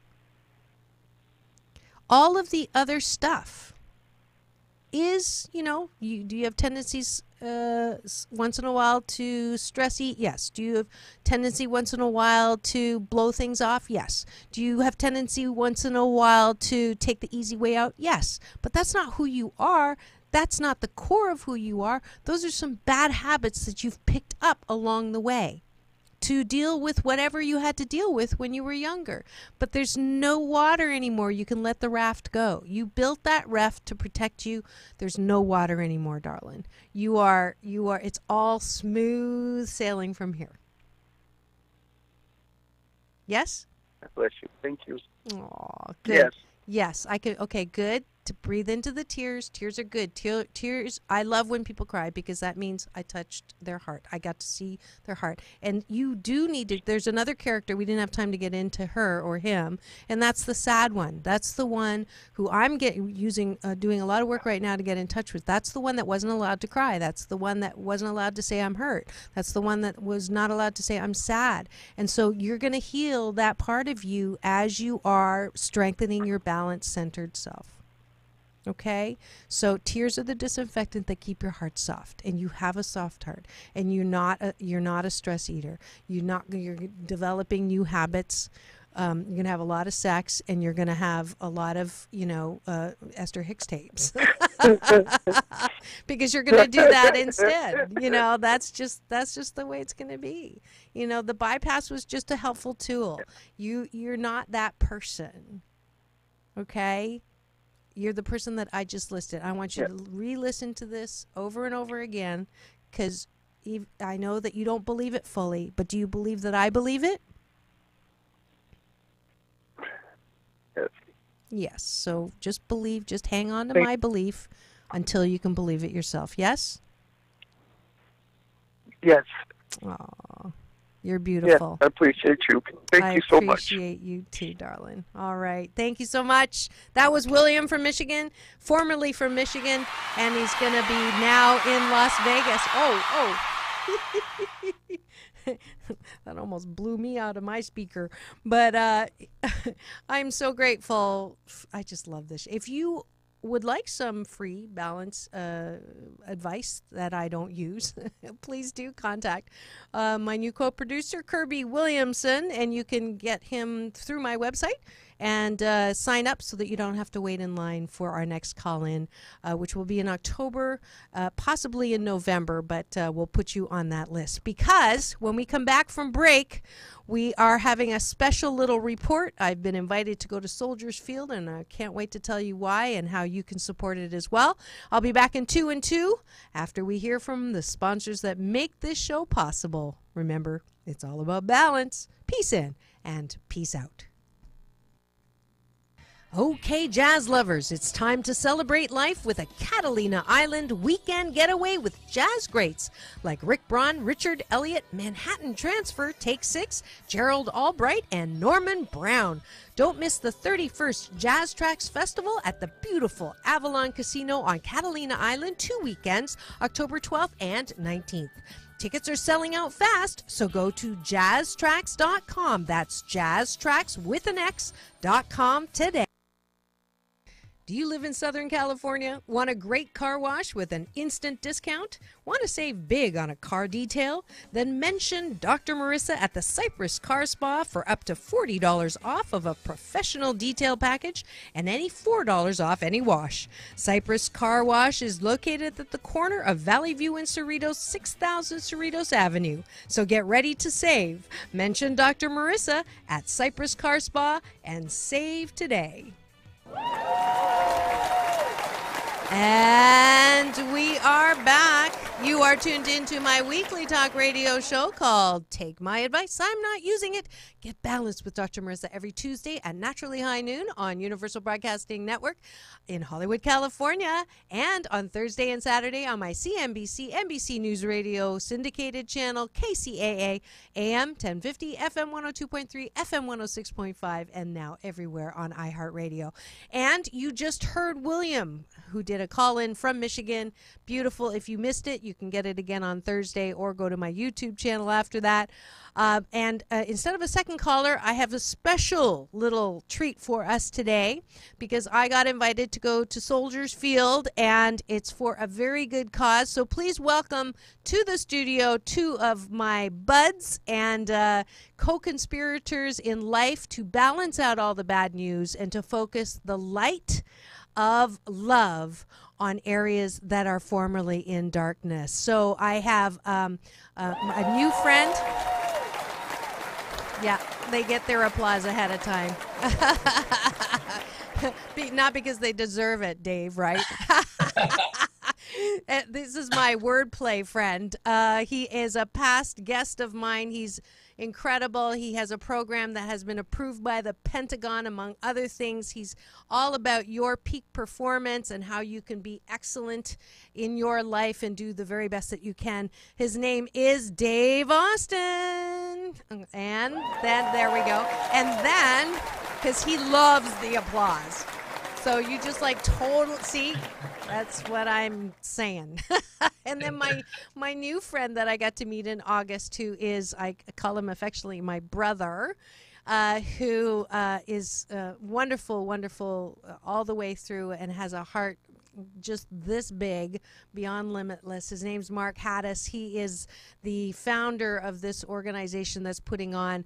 All of the other stuff is, do you have tendencies once in a while to stress eat? Yes. Do you have tendency once in a while to blow things off? Yes. Do you have tendency once in a while to take the easy way out? Yes. But that's not who you are. That's not the core of who you are. Those are some bad habits that you've picked up along the way to deal with whatever you had to deal with when you were younger. But there's no water anymore. You can let the raft go. You built that raft to protect you. There's no water anymore, darling. You are, it's all smooth sailing from here. Yes? God bless you. Thank you. Aw, good. Yes, I could. Okay, good. To breathe into the tears. Tears are good. Tears, I love when people cry because that means I touched their heart. I got to see their heart. And you do need to, there's another character, we didn't have time to get into her or him, and that's the sad one. That's the one who I'm doing a lot of work right now to get in touch with. That's the one that wasn't allowed to cry. That's the one that wasn't allowed to say I'm hurt. That's the one that was not allowed to say I'm sad. And so you're going to heal that part of you as you are strengthening your balance-centered self. Okay, so tears are the disinfectant that keep your heart soft, and you have a soft heart, and you're not a stress eater. You're developing new habits. You're gonna have a lot of sex, and you're gonna have a lot of Esther Hicks tapes because you're gonna do that instead. That's just the way it's gonna be. The bypass was just a helpful tool. You're not that person. Okay. You're the person that I just listed. I want you to re-listen to this over and over again because I know that you don't believe it fully, but do you believe that I believe it? Yes. Yes. So just hang on to my belief until you can believe it yourself. Yes? Yes. Aw, you're beautiful. Yeah, I appreciate you. Thank you so much. I appreciate you too, darling. All right. Thank you so much. That was William from Michigan, formerly from Michigan, and he's going to be now in Las Vegas. Oh. That almost blew me out of my speaker. But I'm so grateful. I just love this. If you would like some free balance advice that I don't use, please do contact my new co-producer, Kirby Williamson, and you can get him through my website and sign up so that you don't have to wait in line for our next call-in, which will be in October, possibly in November, but we'll put you on that list. Because when we come back from break, we are having a special little report. I've been invited to go to Soldiers Field, and I can't wait to tell you why and how you can support it as well. I'll be back in 2 and 2 after we hear from the sponsors that make this show possible. Remember, it's all about balance. Peace in and peace out. Okay, jazz lovers, it's time to celebrate life with a Catalina Island weekend getaway with jazz greats like Rick Braun, Richard Elliott, Manhattan Transfer, Take 6, Gerald Albright, and Norman Brown. Don't miss the 31st Jazz Tracks Festival at the beautiful Avalon Casino on Catalina Island 2 weekends, October 12th and 19th. Tickets are selling out fast, so go to jazztracks.com. That's jazztracks with an X.com today. Do you live in Southern California? Want a great car wash with an instant discount? Want to save big on a car detail? Then mention Dr. Marissa at the Cypress Car Spa for up to $40 off of a professional detail package and any $4 off any wash. Cypress Car Wash is located at the corner of Valley View and Cerritos, 6000 Cerritos Avenue. So get ready to save. Mention Dr. Marissa at Cypress Car Spa and save today. And we are back. You are tuned into my weekly talk radio show called Take My Advice. I'm not using it. Get balanced with Dr. Marissa every Tuesday at naturally high noon on Universal Broadcasting Network in Hollywood, California, and on Thursday and Saturday on my CNBC, NBC News Radio syndicated channel, KCAA, AM 1050, FM 102.3, FM 106.5, and now everywhere on iHeartRadio. And you just heard William, who did a call-in from Michigan. Beautiful. If you missed it, you can get it again on Thursday or go to my YouTube channel after that. And instead of a second caller, I have a special little treat for us today because I got invited to go to Soldiers Field, and it's for a very good cause. So please welcome to the studio 2 of my buds and co-conspirators in life to balance out all the bad news and to focus the light of love on areas that are formerly in darkness. So I have a new friend. Yeah, they get their applause ahead of time. Not because they deserve it, Dave, right? This is my wordplay friend. He is a past guest of mine. He's incredible. He has a program that has been approved by the Pentagon, among other things. He's all about your peak performance and how you can be excellent in your life and do the very best that you can. His name is Dave Austin. And then, there we go. And then, because he loves the applause. So you just like see, that's what I'm saying. And then my new friend that I got to meet in August, who is, I call him affectionately my brother, who is wonderful, wonderful all the way through and has a heart just this big, beyond limitless. His name's Mark Haddis. He is the founder of this organization that's putting on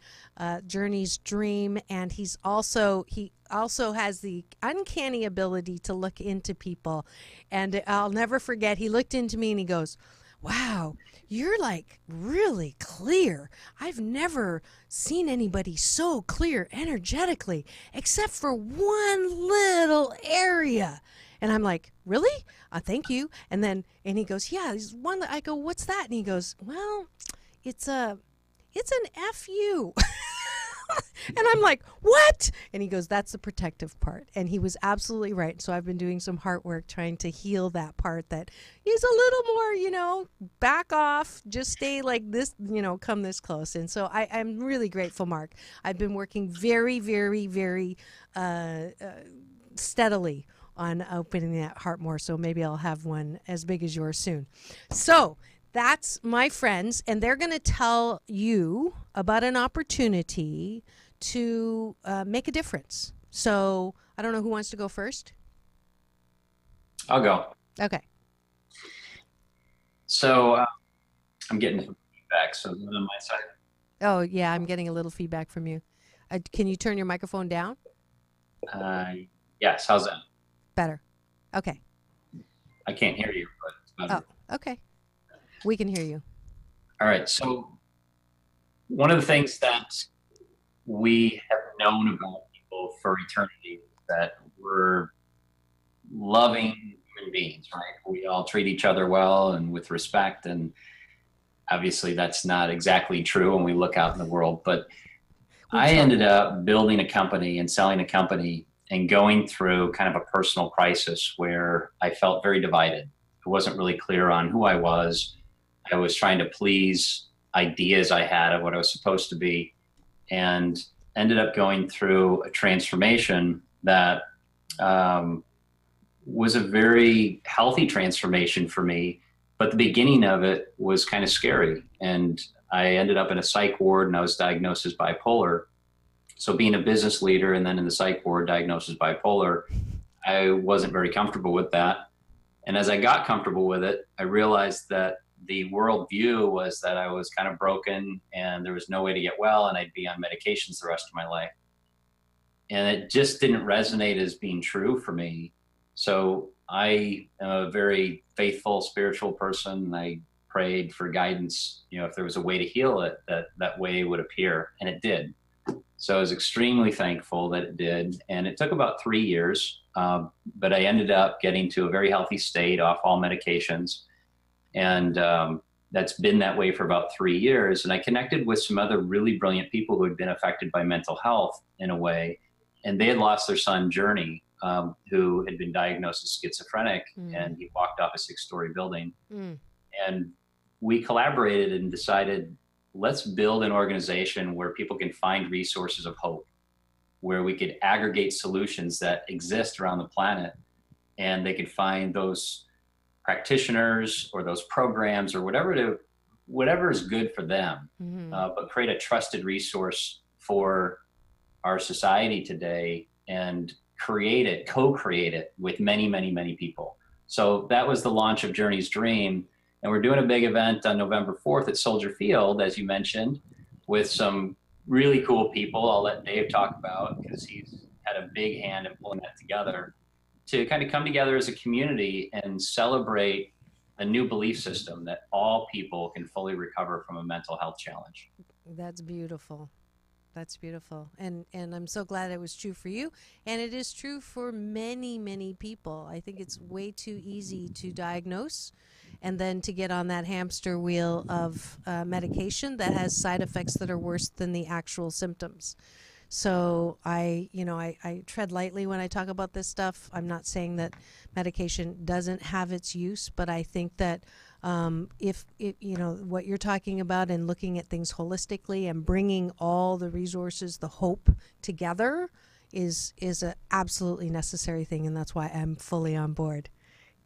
Journey's Dream, and he also has the uncanny ability to look into people. And I'll never forget, he looked into me and he goes, "Wow, you're like really clear. I've never seen anybody so clear energetically, except for one little area." And I'm like, "Really? Thank you." And he goes, "Yeah, there's one." I go, "What's that?" And he goes, "Well, it's an FU." And I'm like, what? And he goes, that's the protective part. And he was absolutely right. So I've been doing some heart work trying to heal that part that is a little more, back off, just stay like this, come this close. And so I'm really grateful, Mark. I've been working very, very, very steadily on opening that heart more. So maybe I'll have one as big as yours soon. So that's my friends, and they're going to tell you about an opportunity to make a difference. So I don't know who wants to go first. I'll go. Okay. So I'm getting some feedback, so on my side. Oh, yeah, I'm getting a little feedback from you. Can you turn your microphone down? Yes, how's that? Better. Okay. I can't hear you, but it's better. Oh, okay. We can hear you. All right. So one of the things that we have known about people for eternity is that we're loving human beings, right? We all treat each other well and with respect. And obviously that's not exactly true when we look out in the world. But I ended up building a company and selling a company and going through kind of a personal crisis where I felt very divided. I wasn't really clear on who I was. I was trying to please ideas I had of what I was supposed to be, and ended up going through a transformation that was a very healthy transformation for me. But the beginning of it was kind of scary. And I ended up in a psych ward, and I was diagnosed as bipolar. So being a business leader and then in the psych ward diagnosed as bipolar, I wasn't very comfortable with that. And as I got comfortable with it, I realized that the worldview was that I was kind of broken and there was no way to get well and I'd be on medications the rest of my life. And it just didn't resonate as being true for me. So I am a very faithful, spiritual person. And I prayed for guidance, if there was a way to heal it, that way would appear, and it did. So I was extremely thankful that it did. And it took about 3 years, but I ended up getting to a very healthy state off all medications. And that's been that way for about 3 years. And I connected with some other really brilliant people who had been affected by mental health in a way. And they had lost their son, Journey, who had been diagnosed as schizophrenic, and he walked off a 6-story building. And we collaborated and decided, let's build an organization where people can find resources of hope, where we could aggregate solutions that exist around the planet, and they could find those practitioners or those programs or whatever is good for them, but create a trusted resource for our society today and co-create it with many, many, many people. So that was the launch of Journey's Dream. And we're doing a big event on November 4th at Soldier Field, as you mentioned, with some really cool people I'll let Dave talk about, because he's had a big hand in pulling that together, to kind of come together as a community and celebrate a new belief system that all people can fully recover from a mental health challenge. That's beautiful. That's beautiful. And I'm so glad it was true for you. And it is true for many, many people. I think it's way too easy to diagnose and then to get on that hamster wheel of medication that has side effects that are worse than the actual symptoms. So I tread lightly when I talk about this stuff. I'm not saying that medication doesn't have its use, but I think that if what you're talking about and looking at things holistically and bringing all the resources, the hope together is an absolutely necessary thing, and that's why I'm fully on board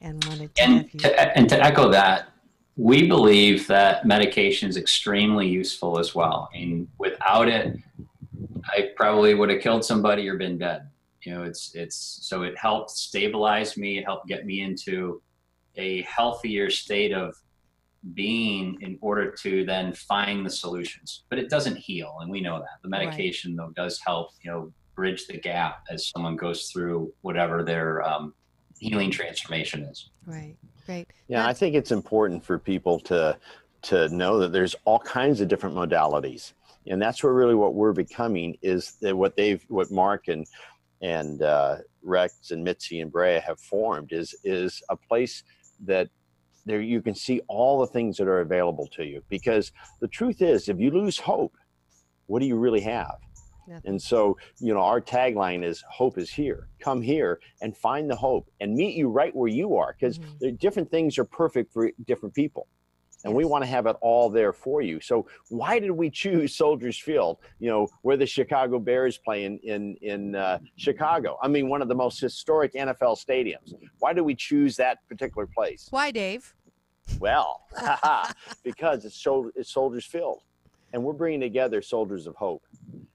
and wanted to have you. And to echo that, we believe that medication is extremely useful as well. I mean, without it, I probably would have killed somebody or been dead. So it helped stabilize me. It helped get me into a healthier state of being in order to then find the solutions. But it doesn't heal, and we know that. The medication, though, does help, bridge the gap as someone goes through whatever their healing transformation is. Right. Great. Yeah, I think it's important for people to know that there's all kinds of different modalities. And that's what we're becoming is that what Mark and Rex and Mitzi and Brea have formed is a place that there you can see all the things that are available to you. Because the truth is, if you lose hope, what do you really have? And so, our tagline is hope is here. Come here and find the hope and meet you right where you are, because different things are perfect for different people. And we want to have it all there for you. So why did we choose Soldiers Field, where the Chicago Bears play in Chicago? I mean, one of the most historic NFL stadiums. Why did we choose that particular place? Why, Dave? Well, because it's Soldiers Field. And we're bringing together soldiers of hope.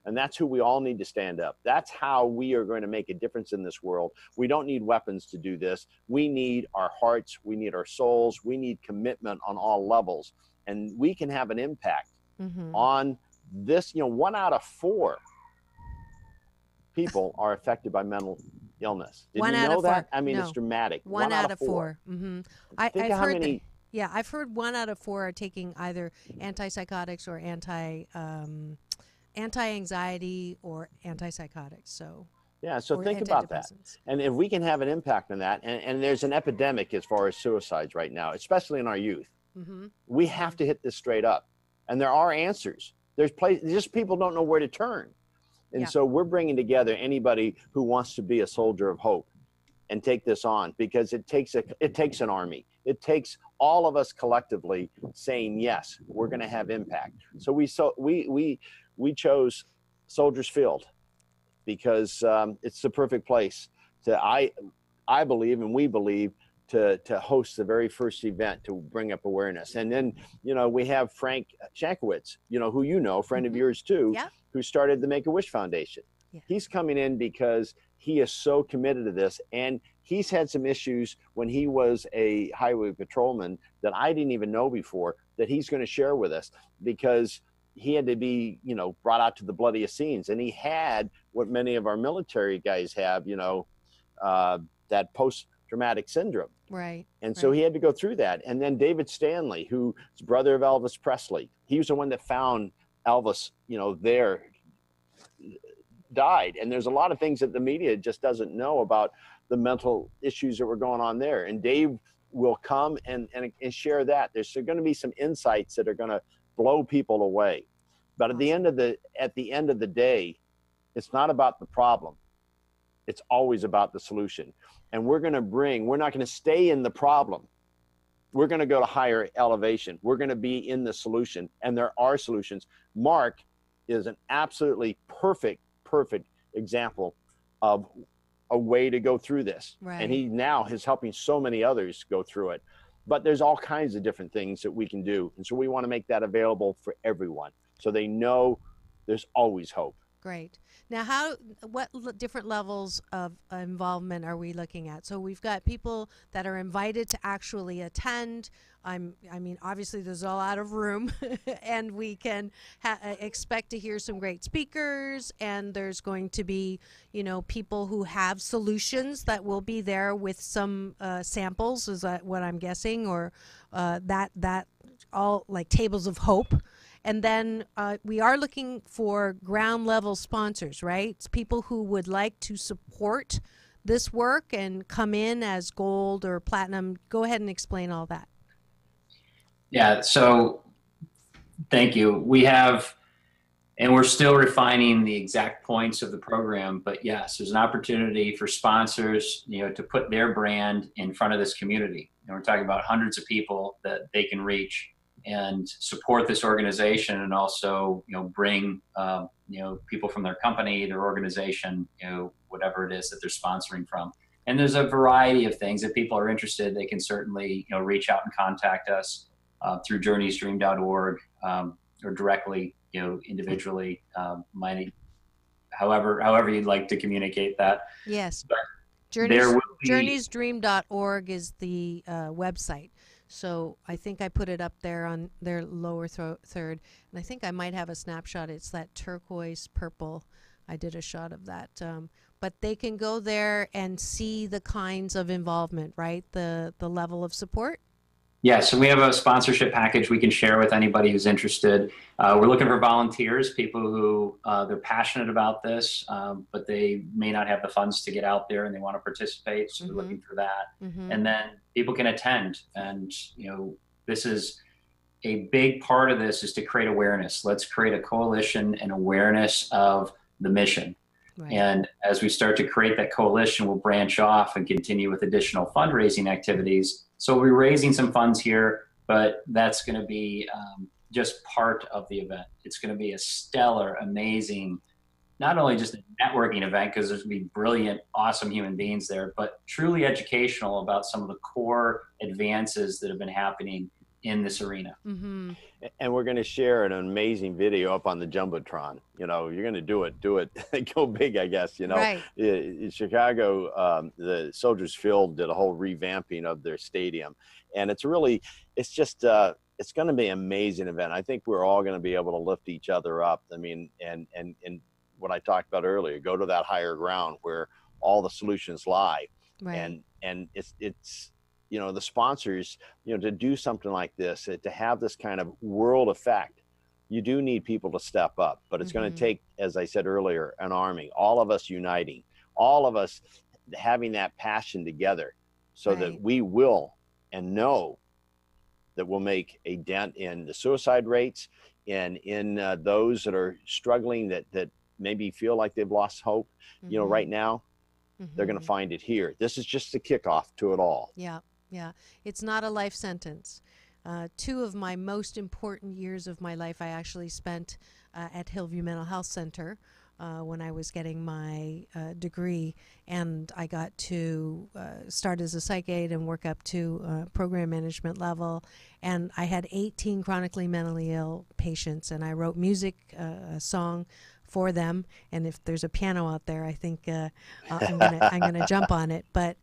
And that's who we all need to stand up. That's how we are going to make a difference in this world. We don't need weapons to do this. We need our hearts. We need our souls. We need commitment on all levels. And we can have an impact on this. 1 out of 4 people are affected by mental illness. Did you know that? I mean, it's dramatic. 1 out of 4. Think of how many... Yeah, I've heard 1 out of 4 are taking either antipsychotics or anti-anxiety or antipsychotics. So think about that. And if we can have an impact on that, and there's an epidemic as far as suicides right now, especially in our youth. We have to hit this straight up. And there are answers. Just people don't know where to turn. And so we're bringing together anybody who wants to be a soldier of hope and take this on, because it takes an army. It takes all of us collectively saying, yes, we're going to have impact. So we chose Soldiers Field because it's the perfect place to, I believe, and we believe, to host the very first event to bring up awareness. And then, we have Frank Shankowitz, who friend of yours too, who started the Make-A-Wish Foundation. He's coming in because he is so committed to this, and he's had some issues when he was a highway patrolman that I didn't even know before, that he's going to share with us, because he had to be, brought out to the bloodiest scenes. And he had what many of our military guys have, that post-traumatic syndrome. Right. And so he had to go through that. And then David Stanley, who's brother of Elvis Presley, he was the one that found Elvis, there, died. And there's a lot of things that the media just doesn't know about the mental issues that were going on there. And Dave will come and share that. There's going to be some insights that are going to blow people away. But at the end of the day, it's not about the problem. It's always about the solution. And we're not going to stay in the problem. We're going to go to higher elevation. We're going to be in the solution. And there are solutions. Mark is an absolutely perfect example of a way to go through this. Right. And he now is helping so many others go through it. But there's all kinds of different things that we can do. And so we want to make that available for everyone, so they know there's always hope. Great. Now, what different levels of involvement are we looking at? So we've got people that are invited to actually attend. I mean, obviously there's a lot of room, and we can expect to hear some great speakers. And there's going to be, people who have solutions that will be there with some samples. Is that what I'm guessing, or that all like tables of hope? And then we are looking for ground level sponsors, right? It's people who would like to support this work and come in as gold or platinum. Go ahead and explain all that. Yeah, so thank you. We have, and we're still refining the exact points of the program, but yes, there's an opportunity for sponsors, to put their brand in front of this community. And we're talking about hundreds of people that they can reach and support this organization, and also, bring, people from their company, their organization, whatever it is that they're sponsoring from. And there's a variety of things. If people are interested, they can certainly, reach out and contact us through journeysdream.org, or directly, individually, however you'd like to communicate that. Yes. But journeysdream.org is the website. So I think I put it up there on their lower third, and I think I might have a snapshot. It's that turquoise purple. I did a shot of that. But they can go there and see the kinds of involvement, right? The level of support. Yeah, so we have a sponsorship package we can share with anybody who's interested. We're looking for volunteers, people who they're passionate about this, but they may not have the funds to get out there and they want to participate. So we're looking for that. And then people can attend. And, this is a big part of this, is to create awareness. Let's create a coalition and awareness of the mission. Right. And as we start to create that coalition, we'll branch off and continue with additional fundraising activities. So we're raising some funds here, but that's going to be just part of the event. It's going to be a stellar, amazing, not only just a networking event, because there's going to be brilliant, awesome human beings there, but truly educational about some of the core advances that have been happening in this arena. Mm-hmm. And we're going to share an amazing video up on the Jumbotron. You know, you're going to do it, go big, I guess. You know, right. In Chicago, the Soldiers Field did a whole revamping of their stadium. And it's going to be an amazing event. I think we're all going to be able to lift each other up. I mean, and what I talked about earlier, go to that higher ground where all the solutions lie. Right. And it's you know, the sponsors, you know, to do something like this, to have this kind of world effect, you do need people to step up. But it's going to take, as I said earlier, an army, all of us uniting, all of us having that passion together, so that we will and know that we'll make a dent in the suicide rates and in those that are struggling, that maybe feel like they've lost hope. You know, right now, they're going to find it here. This is just the kickoff to it all. Yeah. Yeah, it's not a life sentence. 2 of my most important years of my life I actually spent at Hillview Mental Health Center when I was getting my degree, and I got to start as a psych aide and work up to program management level. And I had 18 chronically mentally ill patients, and I wrote music, a song for them. And if there's a piano out there, I think I'm gonna jump on it. But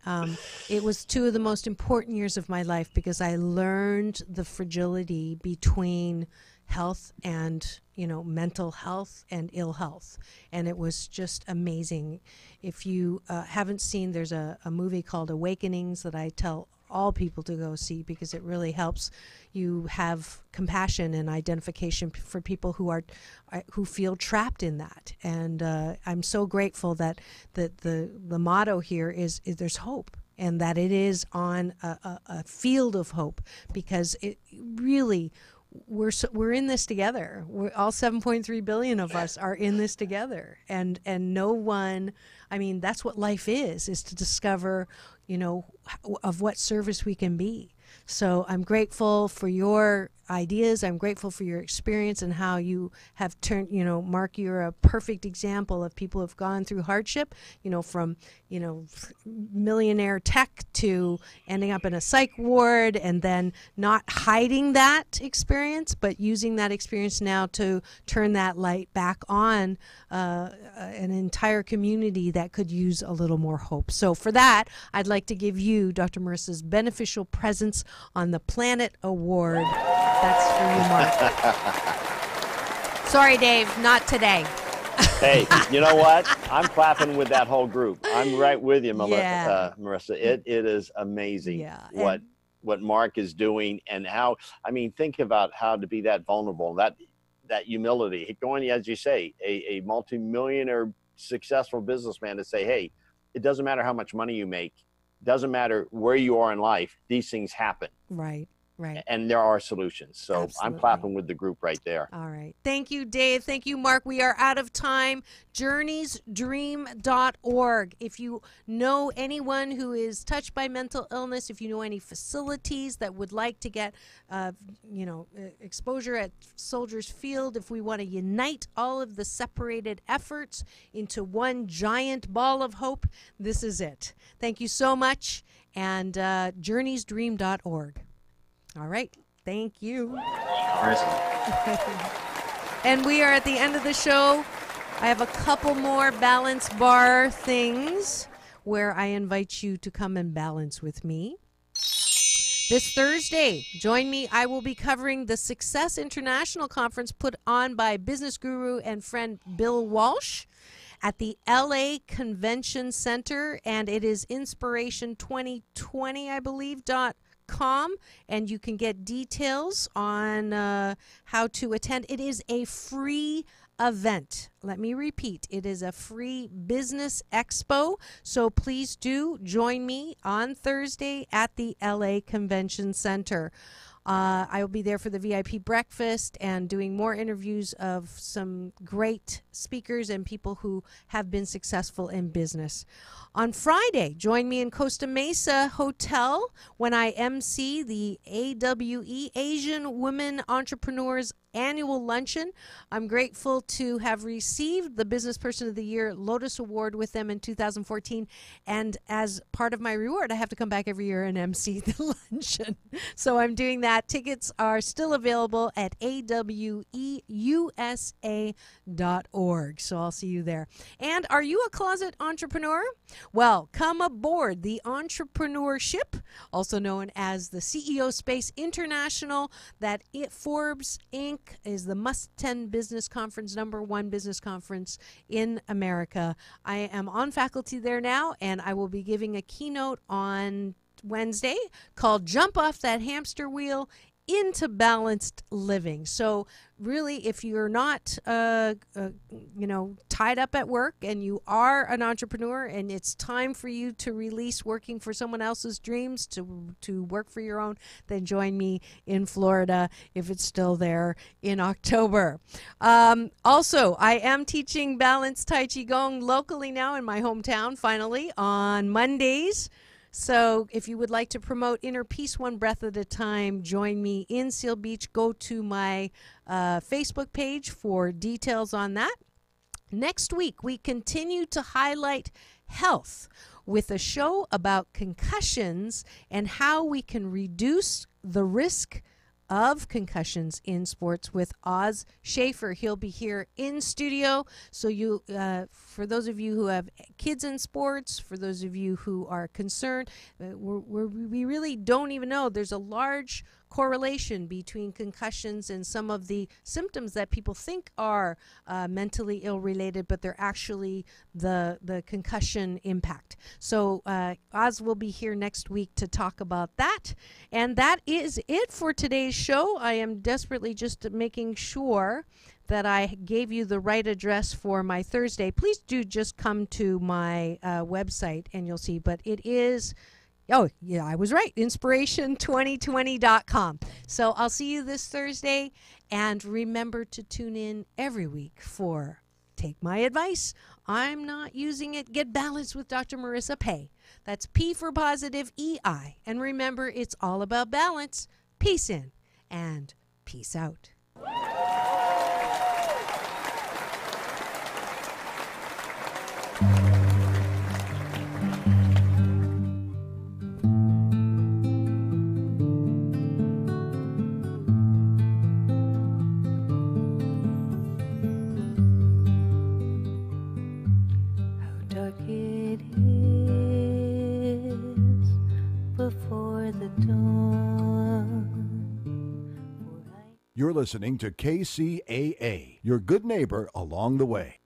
it was 2 of the most important years of my life, because I learned the fragility between health and, you know, mental health and ill health. And it was just amazing. If you haven't seen, there's a movie called Awakenings that I tell all people to go see, because it really helps you have compassion and identification for people who feel trapped in that. And I'm so grateful that the motto here is there's hope, and that it is on a field of hope, because it really, we're in this together. All 7.3 billion of us are in this together, and no one, I mean, that's what life is to discover, you know, of what service we can be. So I'm grateful for your ideas. I'm grateful for your experience and how you have turned, you know, Mark, you're a perfect example of people who have gone through hardship, you know, from, you know, millionaire tech to ending up in a psych ward, and then not hiding that experience, but using that experience now to turn that light back on an entire community that could use a little more hope. So for that, I'd like to give you Dr. Marissa's Beneficial Presence on the Planet Award. That's for you, Mark. Sorry, Dave, not today. Hey, you know what? I'm clapping with that whole group. I'm right with you, Marissa. It is amazing what Mark is doing, and how, I mean, think about how to be that vulnerable, that humility, going, as you say, a multimillionaire successful businessman, to say, hey, it doesn't matter how much money you make, doesn't matter where you are in life, these things happen. Right. Right. And there are solutions. So Absolutely. I'm clapping with the group right there. All right. Thank you, Dave. Thank you, Mark. We are out of time. JourneysDream.org. If you know anyone who is touched by mental illness, if you know any facilities that would like to get, exposure at Soldiers Field, if we want to unite all of the separated efforts into one giant ball of hope, this is it. Thank you so much. And JourneysDream.org. All right. Thank you. And we are at the end of the show. I have a couple more balance bar things where I invite you to come and balance with me. This Thursday, join me. I will be covering the Success International Conference put on by business guru and friend Bill Walsh at the LA Convention Center, and it is inspiration2020, I believe, .com, and you can get details on how to attend. It is a free event. Let me repeat, it is a free business expo, so please do join me on Thursday at the LA Convention Center. I will be there for the VIP breakfast and doing more interviews of some great speakers and people who have been successful in business. On Friday, join me in Costa Mesa Hotel when I MC the AWE, Asian Women Entrepreneurs Annual Luncheon. I'm grateful to have received the Business Person of the Year Lotus Award with them in 2014, and as part of my reward, I have to come back every year and MC the luncheon. So I'm doing that. Tickets are still available at aweusa.org. So I'll see you there. And are you a closet entrepreneur? Well, come aboard the Entrepreneurship, also known as the CEO Space International, that Forbes Inc. is the Must 10 Business Conference, #1 business conference in America. I am on faculty there now, and I will be giving a keynote on Wednesday called Jump Off That Hamster Wheel into Balanced Living. So really, if you're not tied up at work and you are an entrepreneur and it's time for you to release working for someone else's dreams to work for your own, then join me in Florida if it's still there in October. Also, I am teaching Balanced Tai Chi Gong locally now in my hometown, finally, on Mondays. So if you would like to promote Inner Peace one breath at a time, join me in Seal Beach. Go to my Facebook page for details on that. Next week, we continue to highlight health with a show about concussions and how we can reduce the risk of concussions in sports with Oz Schaefer. He'll be here in studio. So you, for those of you who have kids in sports, for those of you who are concerned, we really don't even know. There's a large correlation between concussions and some of the symptoms that people think are mentally ill related, but they're actually the concussion impact. So Oz will be here next week to talk about that. And that is it for today's show. I am desperately just making sure that I gave you the right address for my Thursday. Please do just come to my website and you'll see. But it is, oh, yeah, I was right, inspiration2020.com. So I'll see you this Thursday. And remember to tune in every week for Take My Advice. I'm not using it. Get Balanced with Dr. Marissa Pay. That's P for positive, EI. And remember, it's all about balance. Peace in and peace out. You're listening to KCAA, your good neighbor along the way.